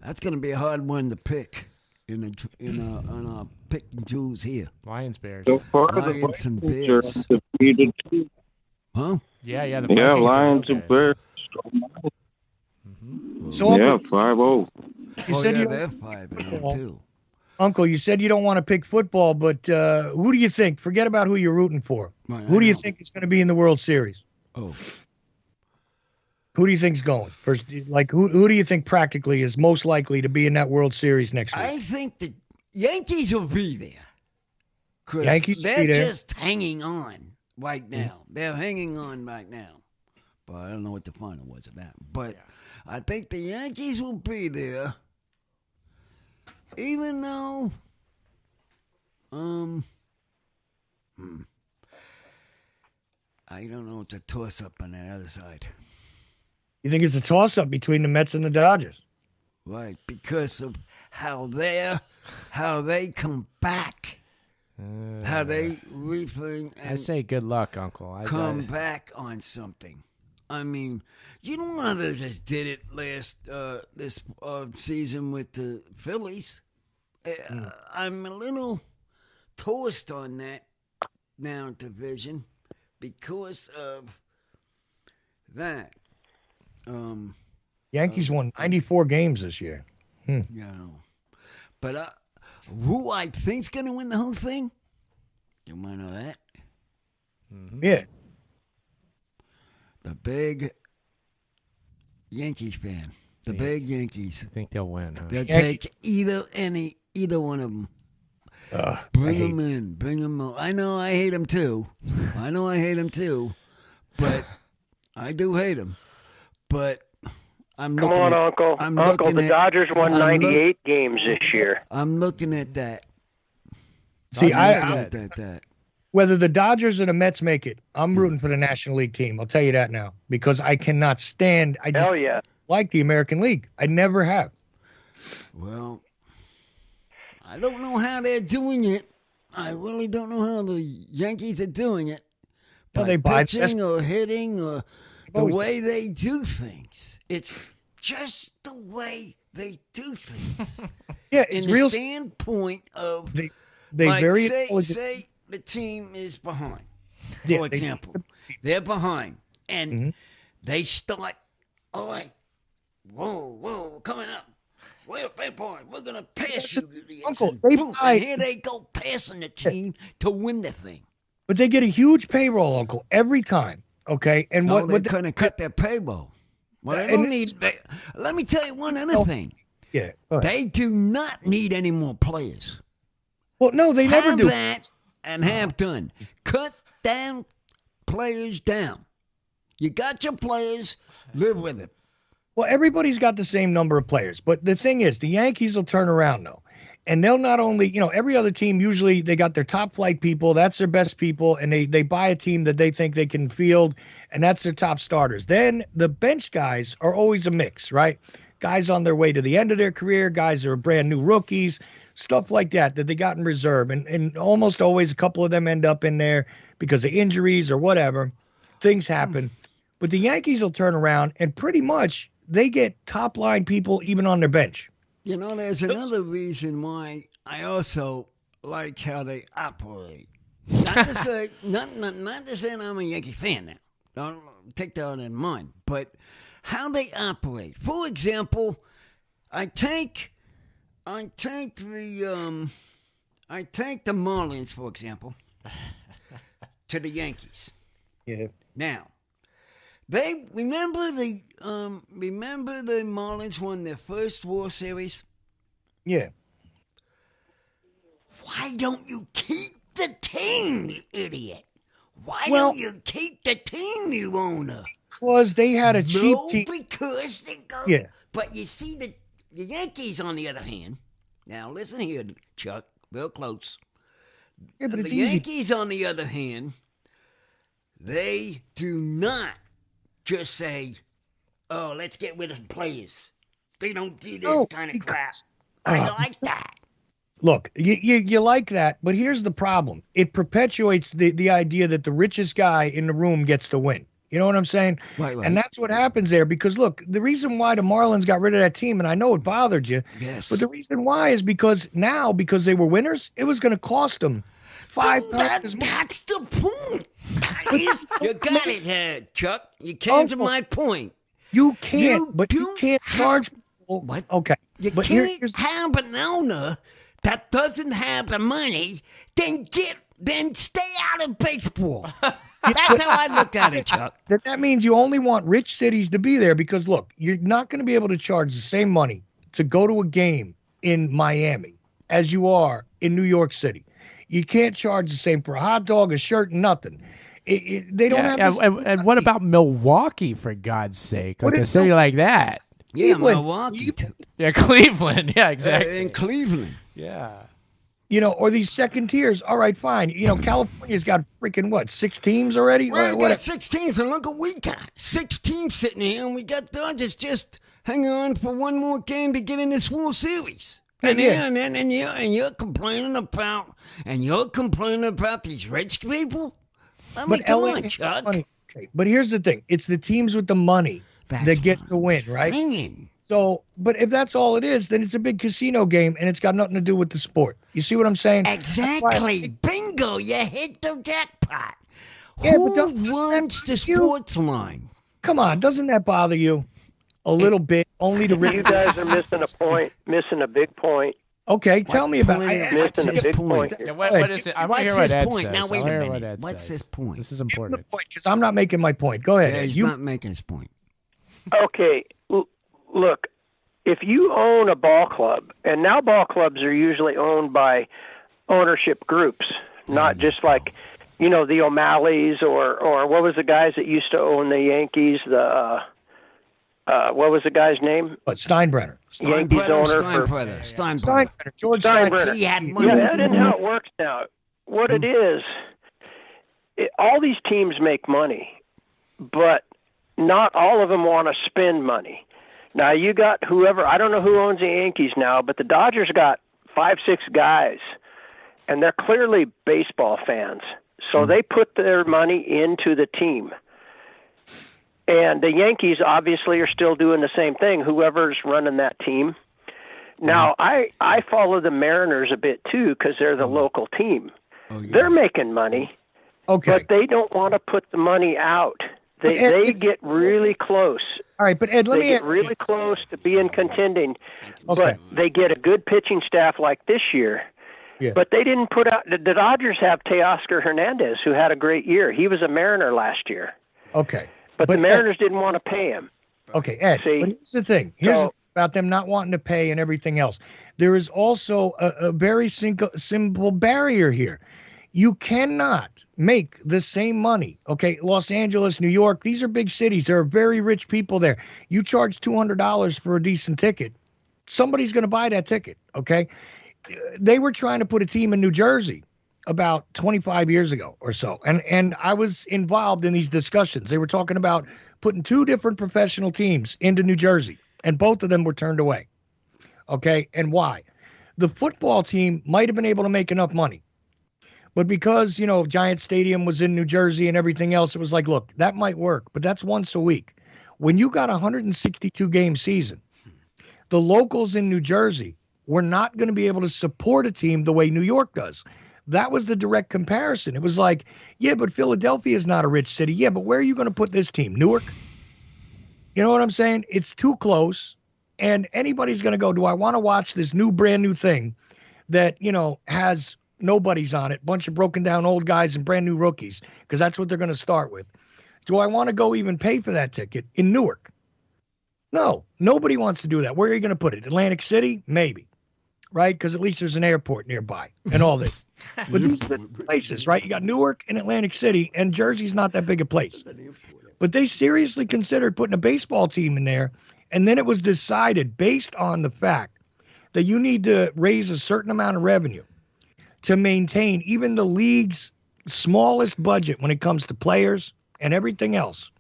Speaker 10: that's going to be a hard one to pick in our pick and choose here.
Speaker 9: Lions, Bears.
Speaker 11: So far,
Speaker 10: Lions and
Speaker 11: Bears.
Speaker 10: Defeated. Huh?
Speaker 9: Yeah.
Speaker 11: The Lions and Bears.
Speaker 5: Mm-hmm. So
Speaker 11: 5-0.
Speaker 5: You said
Speaker 10: they're 5-0 too.
Speaker 5: Uncle, you said you don't want to pick football, but who do you think? Forget about who you're rooting for.
Speaker 10: Right,
Speaker 5: who do you think is going to be in the World Series?
Speaker 10: Oh.
Speaker 5: Who do you think's going? First, like who do you think practically is most likely to be in that World Series next week?
Speaker 10: I think the Yankees will be there.
Speaker 5: Yankees
Speaker 10: they're just hanging on right now. They're hanging on right now. But I don't know what the final was of that. But I think the Yankees will be there. Even though, I don't know. It's a toss-up on the other side.
Speaker 5: You think it's a toss-up between the Mets and the Dodgers?
Speaker 10: Right, because of how they come back how they rethink and
Speaker 9: I say good luck, Uncle.
Speaker 10: come back on something. I mean, you know how they just did it this season with the Phillies. I'm a little toast on that now division because of that.
Speaker 5: Yankees won 94 games this year.
Speaker 10: Yeah, but who I think's gonna win the whole thing? You might know that.
Speaker 5: Mm-hmm. Yeah.
Speaker 10: The big Yankees fan. The big Yankees.
Speaker 9: I think they'll win. Huh?
Speaker 10: They'll take either one of them. Bring them in. Bring them in. I know I hate them too. But I do hate them. But I'm looking
Speaker 12: Come on,
Speaker 10: at,
Speaker 12: Uncle. Uncle, the Dodgers won 98 games this year.
Speaker 10: I'm looking at that.
Speaker 5: See,
Speaker 10: that.
Speaker 5: Whether the Dodgers or the Mets make it, I'm rooting for the National League team. I'll tell you that now because I cannot stand. I just like the American League. I never have.
Speaker 10: Well, I don't know how they're doing it. I really don't know how the Yankees are doing it.
Speaker 5: Well,
Speaker 10: By pitching or hitting or the way they do things. It's just the way they do things.
Speaker 5: Yeah, it's
Speaker 10: in
Speaker 5: real
Speaker 10: the standpoint of
Speaker 5: they
Speaker 10: like
Speaker 5: very
Speaker 10: say the team is behind. For example, they're behind and they start. All right, whoa, coming up. We're a big boy. We're gonna pass you, idiots.
Speaker 5: Uncle,
Speaker 10: and here they go passing the team to win the thing.
Speaker 5: But they get a huge payroll, Uncle, every time. Okay, and
Speaker 10: they're going to cut their payroll. Well, they don't need. Let me tell you one other thing.
Speaker 5: Yeah,
Speaker 10: they do not need any more players.
Speaker 5: Well, no, they never do.
Speaker 10: Have that and have done. Cut down players down. You got your players. Live with it.
Speaker 5: Well, everybody's got the same number of players, but the thing is, the Yankees will turn around though. And they'll not only, every other team, usually they got their top flight people. That's their best people. And they buy a team that they think they can field. And that's their top starters. Then the bench guys are always a mix, right? Guys on their way to the end of their career, guys that are brand new rookies, stuff like that they got in reserve. And almost always a couple of them end up in there because of injuries or whatever. Things happen. But the Yankees will turn around and pretty much they get top line people even on their bench.
Speaker 10: There's another reason why I also like how they operate. Not to say, not to say I'm a Yankee fan now. Don't take that in mind. But how they operate. For example, I take the Marlins, for example, to the Yankees.
Speaker 5: Yeah.
Speaker 10: Now, they remember the Marlins won their first World Series?
Speaker 5: Yeah.
Speaker 10: Why don't you keep the team, you idiot? Why don't you keep the team, you owner?
Speaker 5: Because they had a cheap team.
Speaker 10: Because they go.
Speaker 5: Yeah.
Speaker 10: But you see the Yankees, on the other hand. Now listen here, Chuck, real close.
Speaker 5: Yeah, but it's
Speaker 10: the
Speaker 5: easy.
Speaker 10: Yankees, on the other hand, they do not just say, "Oh, let's get rid of players." They don't do this kind of crap. I like that.
Speaker 5: Look, you like that, but here's the problem. It perpetuates the idea that the richest guy in the room gets to win. You know what I'm saying?
Speaker 10: Right.
Speaker 5: And that's what happens there because, look, the reason why the Marlins got rid of that team, and I know it bothered you,
Speaker 10: yes,
Speaker 5: but the reason why is because they were winners, it was going to cost them 5 times as much.
Speaker 10: That's the point. You got it here, Chuck. You came to my point.
Speaker 5: You can't charge people.
Speaker 10: What?
Speaker 5: Okay.
Speaker 10: You can't have an owner that doesn't have the money, then stay out of baseball. That's how I look at it, Chuck.
Speaker 5: That means you only want rich cities to be there because, look, you're not going to be able to charge the same money to go to a game in Miami as you are in New York City. You can't charge the same for a hot dog, a shirt, nothing. They don't have this.
Speaker 9: And what about Milwaukee, for God's sake? Like a city like that.
Speaker 10: Yeah, Milwaukee.
Speaker 9: Yeah, Cleveland. Yeah, exactly.
Speaker 10: In Cleveland.
Speaker 9: Yeah.
Speaker 5: Or these second tiers. All right, fine. California's got freaking 6 teams already?
Speaker 10: Well, we got 6 teams, and look what we got. 6 teams sitting here, and we got Dodgers just hanging on for one more game to get in this World Series. And you're complaining about these rich people. I mean, come on, Chuck.
Speaker 5: Okay. But here's the thing: it's the teams with the money that get to win, right? So, but if that's all it is, then it's a big casino game, and it's got nothing to do with the sport. You see what I'm saying?
Speaker 10: Exactly. Bingo. You hit the jackpot.
Speaker 5: Yeah,
Speaker 10: Who runs the sports line?
Speaker 5: Come on, doesn't that bother you a little bit? Only to
Speaker 12: you guys are missing a big point.
Speaker 5: Okay, tell me about it.
Speaker 12: Missing a big point.
Speaker 9: Yeah, what is it? I want to hear what Ed says.
Speaker 10: Now, wait a minute. What's his point?
Speaker 9: This is important.
Speaker 5: Because I'm not making my point. Go ahead.
Speaker 10: Yeah, he's not making his point.
Speaker 12: Okay, look, if you own a ball club, and now ball clubs are usually owned by ownership groups, not just like, the O'Malleys or what was the guys that used to own the Yankees, what was the guy's name?
Speaker 5: Steinbrenner.
Speaker 12: Yankees owner.
Speaker 10: Steinbrenner.
Speaker 5: George
Speaker 12: Steinbrenner.
Speaker 10: He had money.
Speaker 12: Yeah, that isn't how it works now. What it is, all these teams make money, but not all of them want to spend money. Now, you got whoever, I don't know who owns the Yankees now, but the Dodgers got 5-6 guys, and they're clearly baseball fans. So they put their money into the team. And the Yankees obviously are still doing the same thing, whoever's running that team. Now, I follow the Mariners a bit, too, because they're the local team. They're making money, but they don't want to put the money out. They get really close.
Speaker 5: All right, but Ed, let me ask
Speaker 12: you. They get really close to being contending, but they get a good pitching staff like this year.
Speaker 5: Yeah.
Speaker 12: But they didn't put out – the Dodgers have Teoscar Hernandez, who had a great year. He was a Mariner last year.
Speaker 5: Okay.
Speaker 12: But the Mariners didn't want to pay him.
Speaker 5: Okay, Ed, but here's the thing. Here's the thing about them not wanting to pay and everything else. There is also a very simple barrier here. You cannot make the same money. Okay, Los Angeles, New York, these are big cities. There are very rich people there. You charge $200 for a decent ticket. Somebody's going to buy that ticket, okay? They were trying to put a team in New Jersey about 25 years ago or so. And I was involved in these discussions. They were talking about putting 2 different professional teams into New Jersey, and both of them were turned away. Okay, and why? The football team might have been able to make enough money. But because, Giant Stadium was in New Jersey and everything else, it was like, look, that might work, but that's once a week. When you got a 162-game season, the locals in New Jersey were not going to be able to support a team the way New York does. That was the direct comparison. It was like, yeah, but Philadelphia is not a rich city. Yeah, but where are you going to put this team? Newark? You know what I'm saying? It's too close, and anybody's going to go, do I want to watch this brand new thing that, has nobodies on it, bunch of broken down old guys and brand new rookies, because that's what they're going to start with. Do I want to go even pay for that ticket in Newark? No, nobody wants to do that. Where are you going to put it? Atlantic City? Maybe. Right? Because at least there's an airport nearby and all this. But these are the places, right? You got Newark and Atlantic City, and Jersey's not that big a place. But they seriously considered putting a baseball team in there, and then it was decided based on the fact that you need to raise a certain amount of revenue to maintain even the league's smallest budget when it comes to players and everything else,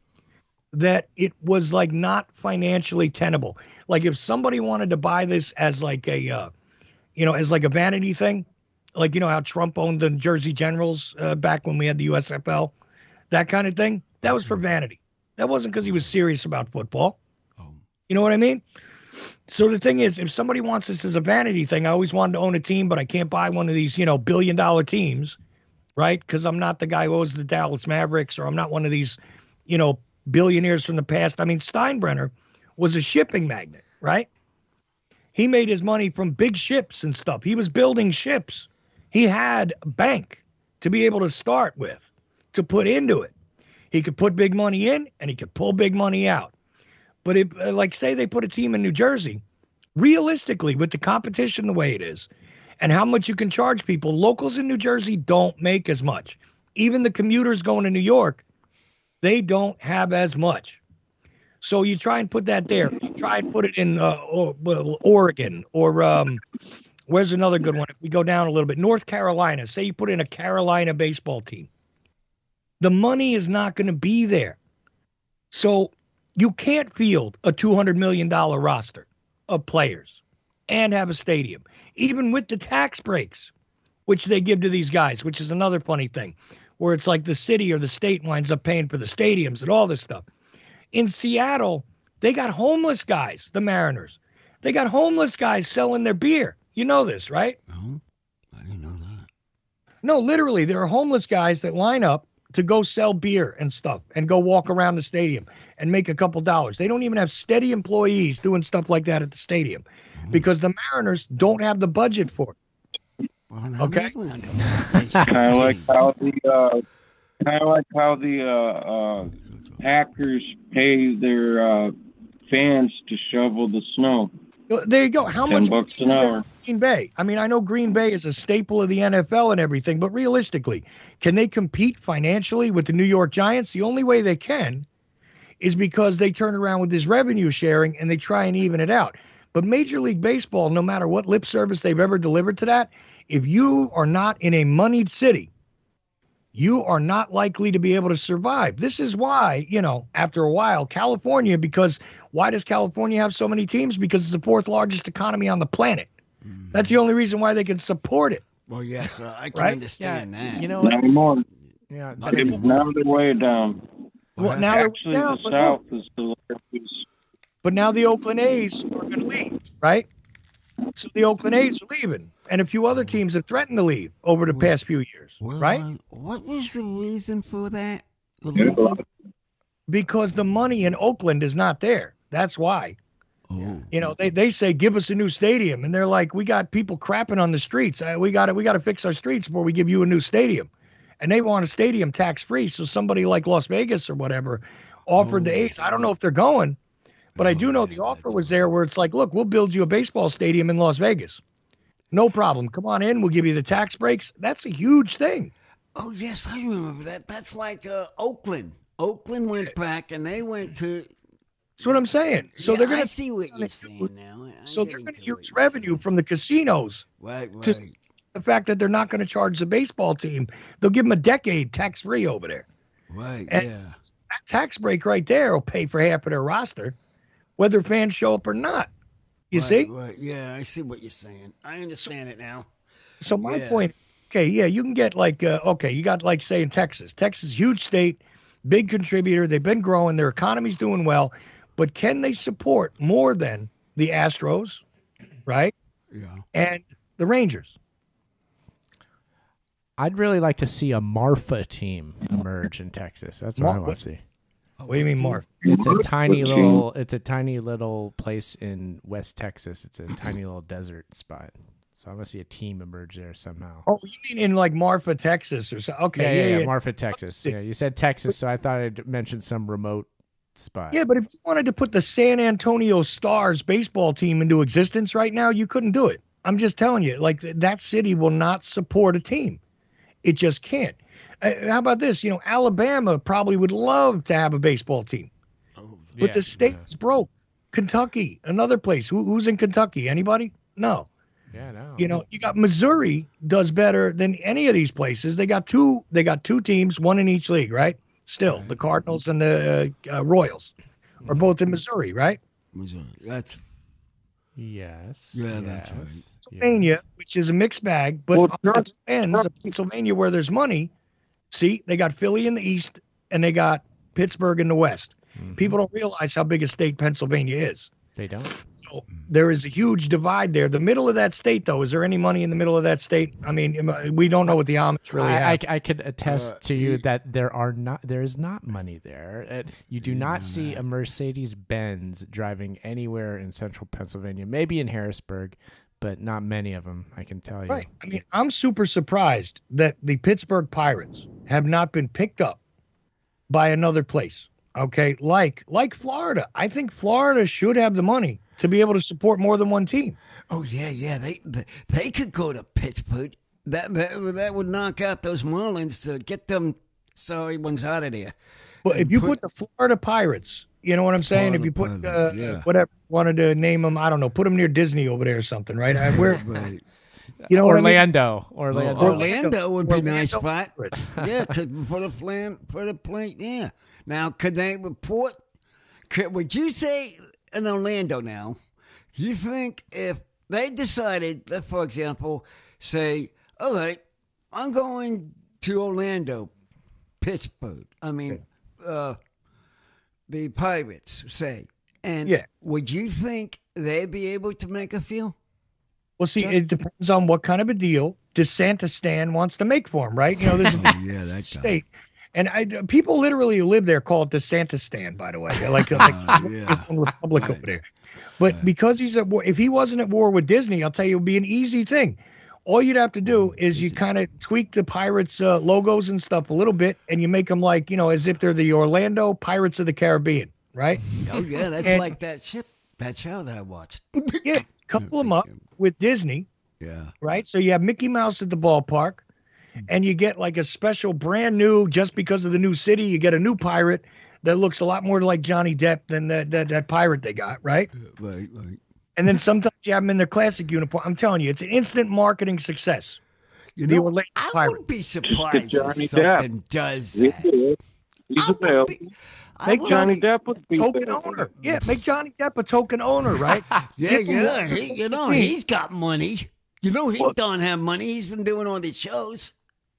Speaker 5: that it was like not financially tenable. Like if somebody wanted to buy this as like a, as like a vanity thing, like, how Trump owned the Jersey Generals back when we had the USFL, that kind of thing, that was for vanity. That wasn't because he was serious about football. You know what I mean? So the thing is, if somebody wants this as a vanity thing, I always wanted to own a team, but I can't buy one of these, billion-dollar teams, right? Because I'm not the guy who owns the Dallas Mavericks, or I'm not one of these, billionaires from the past. I mean, Steinbrenner was a shipping magnate, right? He made his money from big ships and stuff. He was building ships. He had a bank to be able to start with, to put into it. He could put big money in, and he could pull big money out. But like, say they put a team in New Jersey, realistically, with the competition the way it is, and how much you can charge people, locals in New Jersey don't make as much. Even the commuters going to New York, they don't have as much. So you try and put that there. You try and put it in Oregon, or where's another good one? If we go down a little bit, North Carolina. Say you put in a Carolina baseball team. The money is not going to be there. So you can't field a $200 million roster of players. and have a stadium, even with the tax breaks, which they give to these guys, which is another funny thing, where it's like the city or the state winds up paying for the stadiums and all this stuff. In Seattle, they got homeless guys, the Mariners. They got homeless guys selling their beer. You know this, right?
Speaker 10: No, I didn't know that.
Speaker 5: No, literally, there are homeless guys that line up to go sell beer and stuff and go walk around the stadium and make a couple dollars. They don't even have steady employees doing stuff like that at the stadium because the Mariners don't have the budget for it. Okay.
Speaker 11: Kind of like how the Packers pay their fans to shovel the snow.
Speaker 5: There you go. How much
Speaker 11: $10 an hour?
Speaker 5: Green Bay. I mean, I know Green Bay is a staple of the NFL and everything, but realistically, can they compete financially with the New York Giants? The only way they can is because they turn around with this revenue sharing and they try and even it out. But Major League Baseball, no matter what lip service they've ever delivered to that, if you are not in a moneyed city, you are not likely to be able to survive. This is why, after a while, California, because why does California have so many teams? Because it's the fourth largest economy on the planet. That's the only reason why they can support it.
Speaker 10: Well, yes, I can
Speaker 5: Right?
Speaker 10: understand that.
Speaker 9: You know
Speaker 11: Not
Speaker 9: what?
Speaker 11: anymore.
Speaker 9: Yeah.
Speaker 11: Now they're way down.
Speaker 5: Well, now
Speaker 11: Actually,
Speaker 5: they're down,
Speaker 11: the
Speaker 5: but
Speaker 11: South
Speaker 5: look,
Speaker 11: is the largest.
Speaker 5: but now the Oakland A's are going to leave, right? So the Oakland A's are leaving, and a few other teams have threatened to leave over the past few years, right?
Speaker 10: What was the reason for that?
Speaker 5: Because the money in Oakland is not there. That's why.
Speaker 10: Oh.
Speaker 5: They say, give us a new stadium. And they're like, we got people crapping on the streets. We got to fix our streets before we give you a new stadium. And they want a stadium tax free. So somebody like Las Vegas or whatever offered the A's. I don't know if they're going, but I do know the offer was there where it's like, look, we'll build you a baseball stadium in Las Vegas. No problem. Come on in. We'll give you the tax breaks. That's a huge thing.
Speaker 10: Oh, yes, I remember that. That's like Oakland. Oakland went back and they went to.
Speaker 5: That's what I'm saying. So they're going
Speaker 10: I
Speaker 5: to
Speaker 10: see what you're saying now.
Speaker 5: So they're going to use revenue from the casinos to the fact that they're not going to charge the baseball team. They'll give them a decade tax free over there.
Speaker 10: Right.
Speaker 5: And that tax break right there will pay for half of their roster, whether fans show up or not. You see?
Speaker 10: Right. Yeah, I see what you're saying. I understand it now.
Speaker 5: So my point, you can get you got like say in Texas. Texas, huge state, big contributor. They've been growing. Their economy's doing well. But can they support more than the Astros, right?
Speaker 10: Yeah.
Speaker 5: And the Rangers?
Speaker 9: I'd really like to see a Marfa team emerge in Texas. That's what I want to see.
Speaker 5: What do you mean, Marfa?
Speaker 9: It's a tiny little place in West Texas. It's a tiny little desert spot. So I want to see a team emerge there somehow.
Speaker 5: Oh, you mean in like Marfa, Texas or so? Okay.
Speaker 9: Yeah, Marfa, Texas. Yeah, you said Texas, so I thought I'd mention some remote spot.
Speaker 5: Yeah, but if you wanted to put the San Antonio Stars baseball team into existence right now, you couldn't do it. I'm just telling you, like that city will not support a team. It just can't. How about this? Alabama probably would love to have a baseball team, but the state's broke. Kentucky, another place. Who's in Kentucky? Anybody? No.
Speaker 9: Yeah, no.
Speaker 5: You got Missouri does better than any of these places. They got two teams, one in each league, right? Still, the Cardinals and the Royals are both in Missouri, right?
Speaker 10: Missouri. That's.
Speaker 9: Yes.
Speaker 10: Yeah, that's right.
Speaker 5: Pennsylvania, which is a mixed bag, but on the ends of Pennsylvania where there's money, see, they got Philly in the east and they got Pittsburgh in the west. Mm-hmm. People don't realize how big a state Pennsylvania is.
Speaker 9: They don't.
Speaker 5: So there is a huge divide there. The middle of that state, though, is there any money in the middle of that state? I mean, we don't know what the Amish really have.
Speaker 9: I could attest to you that there is not money there. You do not see a Mercedes-Benz driving anywhere in central Pennsylvania. Maybe in Harrisburg, but not many of them, I can tell you.
Speaker 5: Right. I mean, I'm super surprised that the Pittsburgh Pirates have not been picked up by another place. Okay, like Florida. I think Florida should have the money to be able to support more than one team.
Speaker 10: Oh yeah. They could go to Pittsburgh. That would knock out those Marlins to get them sorry ones out of there.
Speaker 5: Well, if you put the Florida Pirates, you know what I'm saying? If you put whatever wanted to name them, I don't know, put them near Disney over there or something, right?
Speaker 10: Right.
Speaker 5: You know
Speaker 9: Orlando.
Speaker 5: What I mean?
Speaker 10: Orlando would be a nice spot. Yeah, could put a plane. Yeah. Now, could they report? Would you say in Orlando now? Do you think if they decided that, for example, say, all right, I'm going to Orlando, Pittsburgh. I mean, the Pirates, say. And would you think they'd be able to make a field?
Speaker 5: Well, see, it depends on what kind of a deal DeSantistan wants to make for him, right? You know, this is that state. And people literally who live there call it DeSantistan, by the way. They're like Republic over there. But because he's at war, if he wasn't at war with Disney, I'll tell you, it would be an easy thing. All you'd have to do is you kind of tweak the Pirates logos and stuff a little bit, and you make them like, you know, as if they're the Orlando Pirates of the Caribbean, right?
Speaker 10: Oh, yeah, that's like that show that I watched.
Speaker 5: Yeah, couple them up with Disney.
Speaker 10: Yeah.
Speaker 5: Right? So you have Mickey Mouse at the ballpark, and you get like a special brand new, just because of the new city, you get a new pirate that looks a lot more like Johnny Depp than that pirate they got, right?
Speaker 10: Right.
Speaker 5: And then sometimes you have them in their classic uniform. I'm telling you, it's an instant marketing success.
Speaker 10: You know, I wouldn't be surprised if something does that.
Speaker 11: He's available.
Speaker 5: Make
Speaker 11: Johnny Depp a
Speaker 5: token owner. Yeah, make Johnny Depp a token owner, right?
Speaker 10: He's got money. You know, he don't have money. He's been doing all these shows.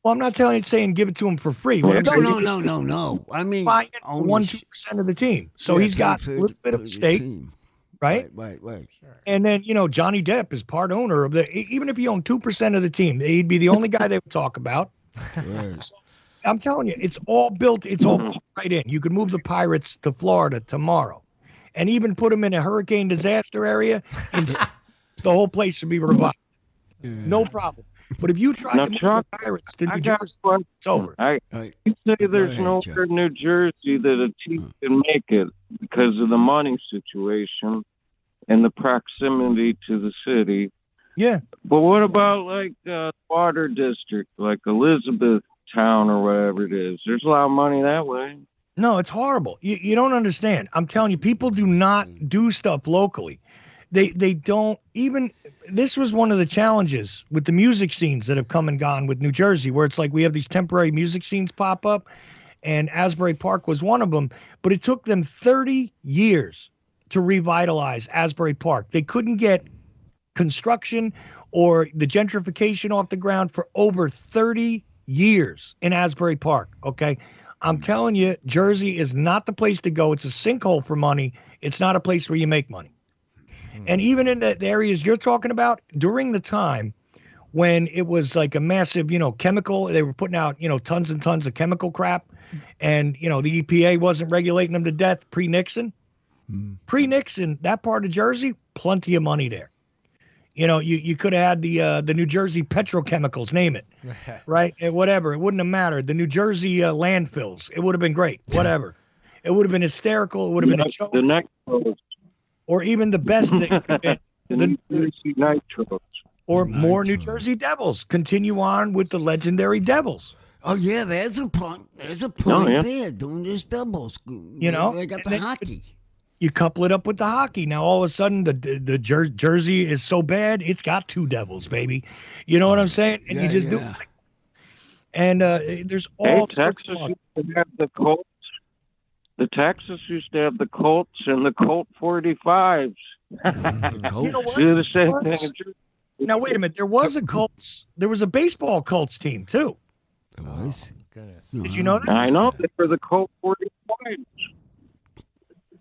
Speaker 5: Well, I'm not saying give it to him for free.
Speaker 10: No. I mean,
Speaker 5: 1-2% of the team. So he's got a little bit of stake, right?
Speaker 10: Right.
Speaker 5: And then, you know, Johnny Depp is part owner of even if he owned 2% of the team, he'd be the only guy they would talk about.
Speaker 10: Right.
Speaker 5: So, I'm telling you, it's all built right in. You could move the Pirates to Florida tomorrow and even put them in a hurricane disaster area, and the whole place should be revived. No problem. But if you try to move the Pirates to New Jersey, it's over.
Speaker 11: You say there's nowhere in New Jersey that a team can make it because of the money situation and the proximity to the city.
Speaker 5: Yeah.
Speaker 11: But what about like water district, like Elizabeth Town or whatever it is? There's a lot of money that way.
Speaker 5: No, it's horrible. You don't understand. I'm telling you, people do not do stuff locally. They don't even. This was one of the challenges with the music scenes that have come and gone with New Jersey, where it's like we have these temporary music scenes pop up, and Asbury Park was one of them. But it took them 30 years to revitalize Asbury Park. They couldn't get construction or the gentrification off the ground for over 30 years in Asbury Park. Okay. I'm telling you, Jersey is not the place to go. It's a sinkhole for money. It's not a place where you make money. And even in the areas you're talking about, during the time when it was like a massive, you know, chemical, they were putting out, you know, tons and tons of chemical crap, and, you know, the EPA wasn't regulating them to death pre-Nixon. Pre-Nixon, that part of Jersey, plenty of money there. You know, you could have had the New Jersey petrochemicals, name it, right? And whatever. It wouldn't have mattered. The New Jersey landfills, it would have been great. Whatever. It would have been hysterical. It would have been a joke.
Speaker 11: The next
Speaker 5: or even the best thing could have been
Speaker 11: the New Jersey Nitros.
Speaker 5: Or more New Jersey Devils. Continue on with the legendary Devils.
Speaker 10: Oh, yeah, there's a point. There's a point there doing this doubles.
Speaker 5: You know?
Speaker 10: They got the hockey.
Speaker 5: You couple it up with the hockey. Now, all of a sudden, the Jersey is so bad, it's got two Devils, baby. You know what I'm saying? And you just do it. And there's all sorts
Speaker 11: Texas used to have the Colts. The Texas used to have the Colts and the Colt 45s.
Speaker 5: You know what?
Speaker 11: Do the same thing.
Speaker 5: Now, wait a minute. There was a Colts. There was a baseball Colts team, too.
Speaker 10: There was?
Speaker 9: Goodness.
Speaker 5: Did you know that?
Speaker 11: I know. They were the Colt 45s.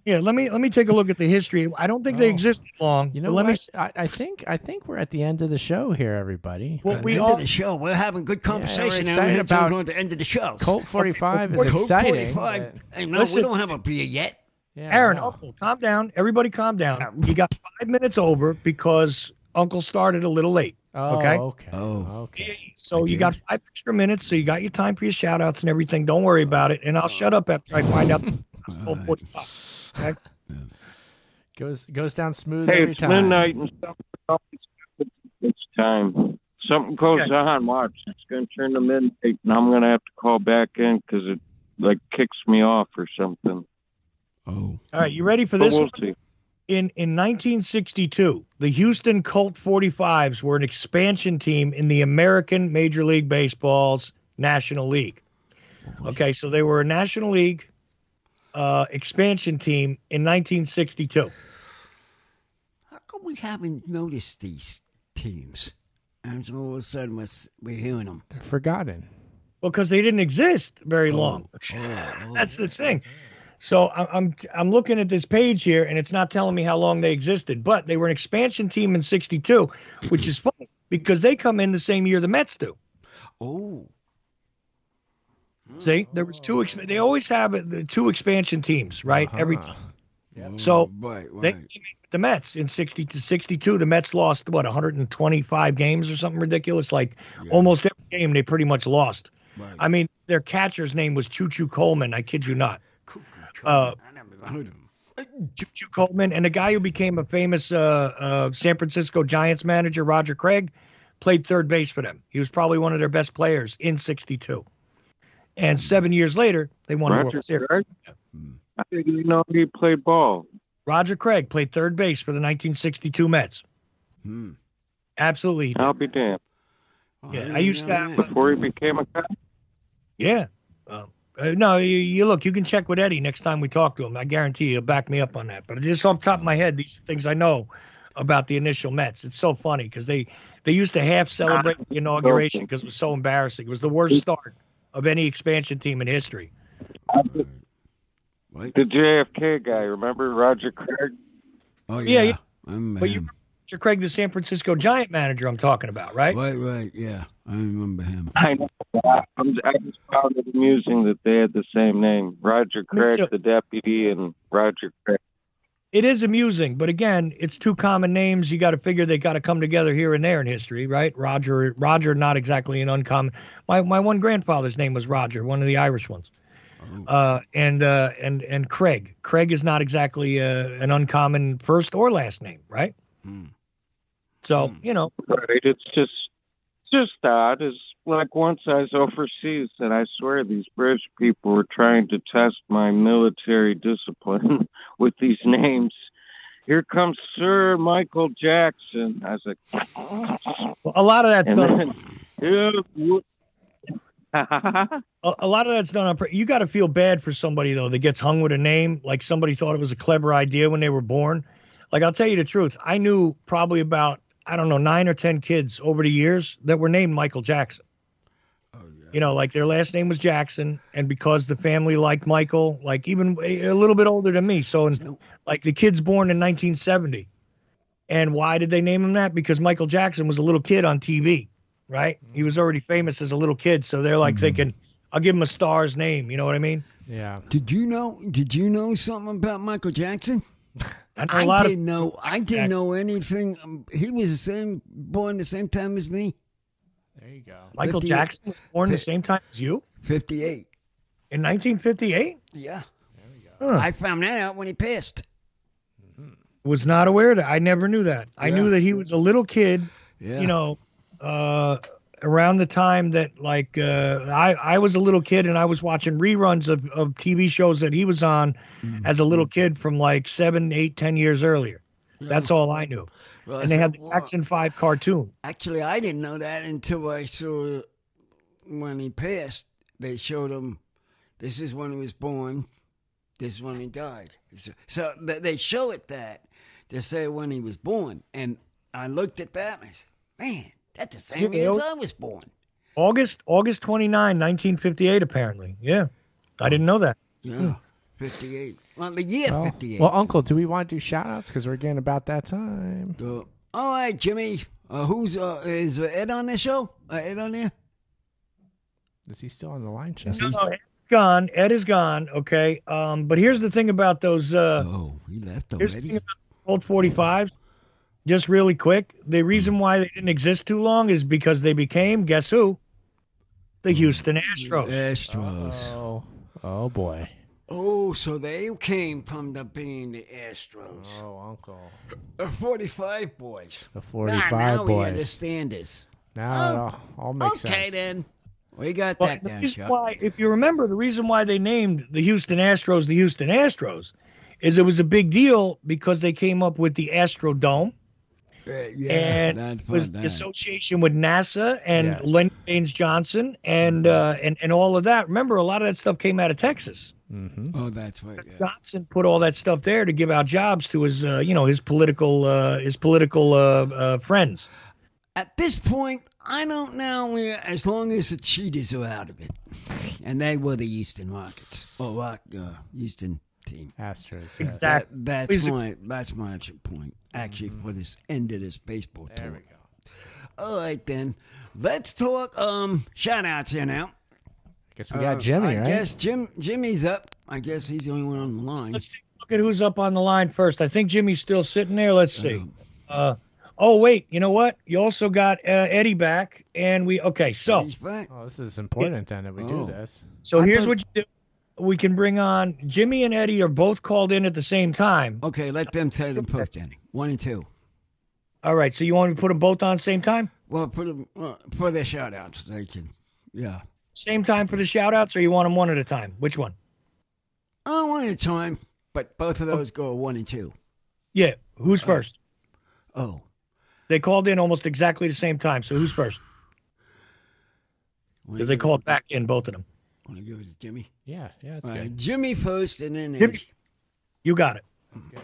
Speaker 5: Yeah, let me take a look at the history. I don't think they existed long.
Speaker 9: You know what? I think we're at the end of the show here, everybody.
Speaker 10: Well, end of the show. We're having good conversation.
Speaker 9: We're excited about
Speaker 10: going to the end of the show.
Speaker 9: Colt 45 is exciting.
Speaker 10: 45. Hey, no, we don't have a beer yet.
Speaker 9: Yeah,
Speaker 5: Aaron, Uncle, calm down. Everybody calm down. You got 5 minutes over because Uncle started a little late. Okay?
Speaker 10: Okay.
Speaker 5: So you got 5 extra minutes, so you got your time for your shout-outs and everything. Don't worry about it. And I'll shut up after I find out. 45. Okay.
Speaker 9: Goes down smooth
Speaker 11: hey,
Speaker 9: every
Speaker 11: it's
Speaker 9: time.
Speaker 11: midnight and it's time. Something goes on. Watch, it's going to turn to midnight, and I'm going to have to call back in because it like kicks me off or something.
Speaker 10: Oh.
Speaker 5: All right, you ready for this?
Speaker 11: We'll see.
Speaker 5: In 1962, the Houston Colt 45s were an expansion team in the American Major League Baseball's National League. Okay, so they were a National League expansion team in 1962.
Speaker 10: How come we haven't noticed these teams? And so all of a sudden we're hearing them.
Speaker 9: They're forgotten.
Speaker 5: Well, because they didn't exist very long. That's the thing. So I'm looking at this page here, and it's not telling me how long they existed, but they were an expansion team in '62, which is funny because they come in the same year the Mets do.
Speaker 10: Oh.
Speaker 5: See, there was two. They always have the two expansion teams, right? Every time. So they came in with the Mets in '60 to '62. The Mets lost 125 games or something ridiculous. Like almost every game they pretty much lost. Right. I mean, their catcher's name was Choo Choo Coleman. I kid you not.
Speaker 10: I never heard of him.
Speaker 5: Choo Choo Coleman, and the guy who became a famous San Francisco Giants manager, Roger Craig, played third base for them. He was probably one of their best players in '62. And 7 years later, they won the World Series.
Speaker 11: I didn't know he played ball.
Speaker 5: Roger Craig played third base for the 1962 Mets. Absolutely.
Speaker 11: I'll be damned.
Speaker 5: Yeah, I used to have
Speaker 11: before he became a guy.
Speaker 5: Yeah. No, you look. You can check with Eddie next time we talk to him. I guarantee he'll back me up on that. But just off the top of my head, these things I know about the initial Mets. It's so funny because they used to half celebrate the inauguration because it was so embarrassing. It was the worst start of any expansion team in history.
Speaker 11: The JFK guy, remember Roger Craig?
Speaker 10: Oh yeah.
Speaker 5: But you remember Roger Craig, the San Francisco Giant manager I'm talking about, right?
Speaker 10: Right, yeah. I remember him.
Speaker 11: I know. I just found it amusing that they had the same name. Roger Craig, the deputy, and Roger Craig.
Speaker 5: It is amusing, but again, it's two common names. You got to figure they got to come together here and there in history, right? Roger, not exactly an uncommon. My one grandfather's name was Roger, one of the Irish ones. And Craig. Craig is not exactly an uncommon first or last name, right? So
Speaker 11: right. It's just odd. It's like once I was overseas, and I swear these British people were trying to test my military discipline with these names. Here comes Sir Michael Jackson. I was like,
Speaker 5: a lot of that's done. A lot of that's done on. You got to feel bad for somebody though that gets hung with a name like somebody thought it was a clever idea when they were born. Like I'll tell you the truth, I knew probably about 9 or 10 kids over the years that were named Michael Jackson. Like their last name was Jackson, and because the family liked Michael, like even a little bit older than me. So, like the kid's born in 1970. And why did they name him that? Because Michael Jackson was a little kid on TV, right? He was already famous as a little kid. So they're like thinking, I'll give him a star's name. You know what I mean?
Speaker 9: Yeah.
Speaker 10: Did you know something about Michael Jackson? I didn't know anything. He was born the same time as me.
Speaker 9: There you go.
Speaker 5: Michael Jackson was born the same time as you?
Speaker 10: 58.
Speaker 5: In 1958?
Speaker 10: Yeah.
Speaker 9: There we go.
Speaker 10: I found that out when he passed.
Speaker 5: Was not aware of that. I never knew that. I knew that he was a little kid, around the time that I was a little kid and I was watching reruns of TV shows that he was on as a little kid from like 7, 8, 10 years earlier. That's all I knew. Well, and they had the Jackson 5 cartoon.
Speaker 10: Actually, I didn't know that until I saw when he passed. They showed him, this is when he was born, this is when he died. So they show it that to say when he was born. And I looked at that and I said, man, that's the same year as I was born.
Speaker 5: August 29, 1958, apparently. Yeah. I didn't know that.
Speaker 10: Yeah. 58. Well, the year 58.
Speaker 9: Well, Uncle, do we want to do shout-outs? Because we're getting about that time.
Speaker 10: All right, Jimmy. Is Ed on this show? Ed on there?
Speaker 9: Is he still on the line?
Speaker 5: No, Ed's gone. Ed is gone. Okay. But here's the thing about those.
Speaker 10: He left already.
Speaker 5: Here's the thing about Colt 45s. Just really quick. The reason why they didn't exist too long is because they became, guess who? The Houston Astros.
Speaker 9: Oh boy.
Speaker 10: Oh, so they came from being the Astros.
Speaker 9: Oh, Uncle.
Speaker 10: The 45 boys.
Speaker 9: The 45
Speaker 10: now
Speaker 9: boys.
Speaker 10: We understand this.
Speaker 9: Now it all makes sense.
Speaker 10: Okay, then. We got that down, Chuck.
Speaker 5: If you remember, the reason why they named the Houston Astros is it was a big deal because they came up with the Astrodome. And it was the association with NASA and Lenny James Johnson and all of that. Remember, a lot of that stuff came out of Texas.
Speaker 9: Mm-hmm.
Speaker 10: Oh, that's right. Yeah.
Speaker 5: Johnson put all that stuff there to give out jobs to his, his political friends.
Speaker 10: At this point, I don't know. As long as the cheaters are out of it, and they were the Houston Rockets or Houston team.
Speaker 9: Astros.
Speaker 5: Exactly.
Speaker 10: That's my point. Actually, for this end of this baseball tour.
Speaker 9: There we go.
Speaker 10: All right, then. Let's talk shout-outs here now.
Speaker 9: I guess we got Jimmy, right?
Speaker 10: I guess Jimmy's up. I guess he's the only one on the line.
Speaker 5: Let's take a look at who's up on the line first. I think Jimmy's still sitting there. Let's see. Oh, wait. You know what? You also got Eddie back. And so.
Speaker 10: He's back.
Speaker 9: Oh, this is important then that we do this.
Speaker 5: So here's what you do. We can bring on Jimmy and Eddie are both called in at the same time.
Speaker 10: Okay, let them tell them first then. 1 and 2.
Speaker 5: All right, so you want me to put them both on the same time?
Speaker 10: Well, put them for their shout-outs. They can, yeah.
Speaker 5: Same time for the shout-outs, or you want them one at a time? Which one?
Speaker 10: One at a time, but both of those go 1 and 2.
Speaker 5: Yeah, who's first?
Speaker 10: They
Speaker 5: called in almost exactly the same time, so who's first? Because they called back in, both of them.
Speaker 10: Want to give it to Jimmy?
Speaker 9: Yeah, that's good.
Speaker 10: Jimmy first, and then
Speaker 5: Jimmy. You got it.
Speaker 9: That's good.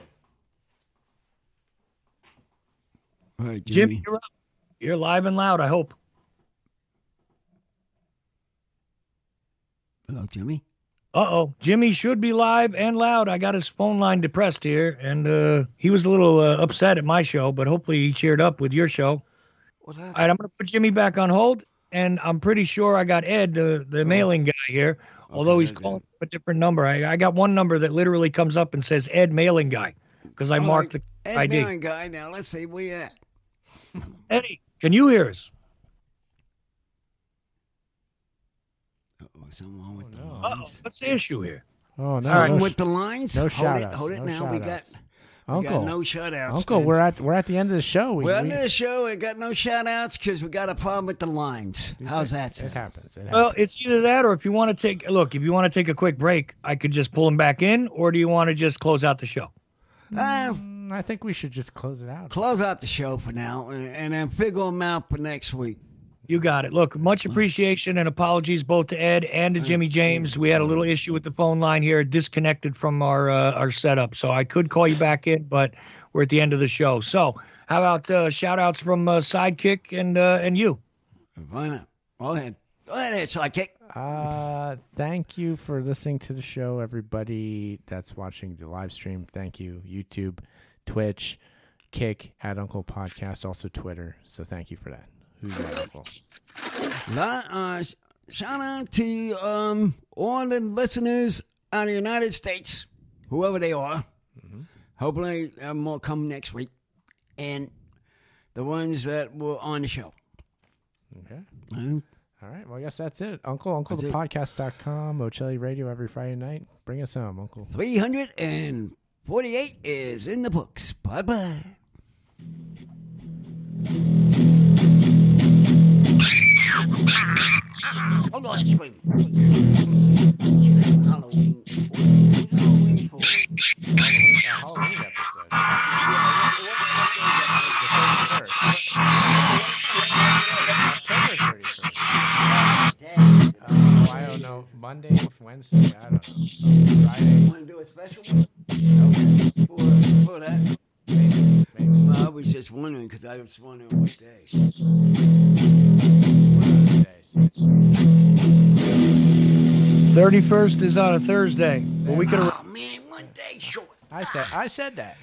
Speaker 10: All right, Jimmy.
Speaker 5: You're up. You're live and loud, I hope.
Speaker 10: Hello, Jimmy.
Speaker 5: Uh-oh. Jimmy should be live and loud. I got his phone line depressed here, and he was a little upset at my show, but hopefully he cheered up with your show.
Speaker 10: What happened?
Speaker 5: All right, I'm going to put Jimmy back on hold, and I'm pretty sure I got Ed, the mailing guy here, although he's calling a different number. I got one number that literally comes up and says Ed mailing guy, because I marked the
Speaker 10: Ed
Speaker 5: ID.
Speaker 10: mailing guy. Now, let's see where you at.
Speaker 5: Eddie, can you hear us?
Speaker 10: Something wrong with the lines.
Speaker 5: What's the issue here?
Speaker 9: Oh, no.
Speaker 10: Something with the lines?
Speaker 9: No
Speaker 10: Hold it now. We got no shout-outs.
Speaker 9: Uncle, we're at the end of the show.
Speaker 10: We're at the show. We got no shout-outs because we got a problem with the lines. How's that?
Speaker 9: It happens.
Speaker 5: Well, it's either that or if you want to take a quick break, I could just pull him back in, or do you want to just close out the show?
Speaker 9: I think we should just close it out.
Speaker 10: Close out the show for now, and then figure them out for next week.
Speaker 5: You got it. Look, much appreciation and apologies both to Ed and to Jimmy James. We had a little issue with the phone line here, disconnected from our setup. So I could call you back in, but we're at the end of the show. So how about shout-outs from Sidekick and you?
Speaker 10: Why not? Go ahead, Sidekick.
Speaker 9: Thank you for listening to the show, everybody that's watching the live stream. Thank you, YouTube, Twitch, Kick, @Uncle Podcast, also Twitter. So thank you for that. Who's that, Uncle?
Speaker 10: Shout out to all the listeners out of the United States, whoever they are. Mm-hmm. Hopefully, more come next week, and the ones that were on the show.
Speaker 9: Okay. Mm-hmm. All right. Well, I guess that's it. UncleThePodcast.com, Ocelli Radio every Friday night. Bring us home, Uncle.
Speaker 10: 348 is in the books. Bye-bye. Hold on, Halloween. Halloween for
Speaker 9: Halloween episode. October 31st. I don't know. Monday, Wednesday, I don't know. Friday.
Speaker 10: You want to do a special one? Okay. For that? Maybe. Well, I was just wondering because I was wondering what day.
Speaker 9: One of those days.
Speaker 5: 31st is on a Thursday. Well, we could have.
Speaker 10: Oh man, one day short.
Speaker 9: I said that.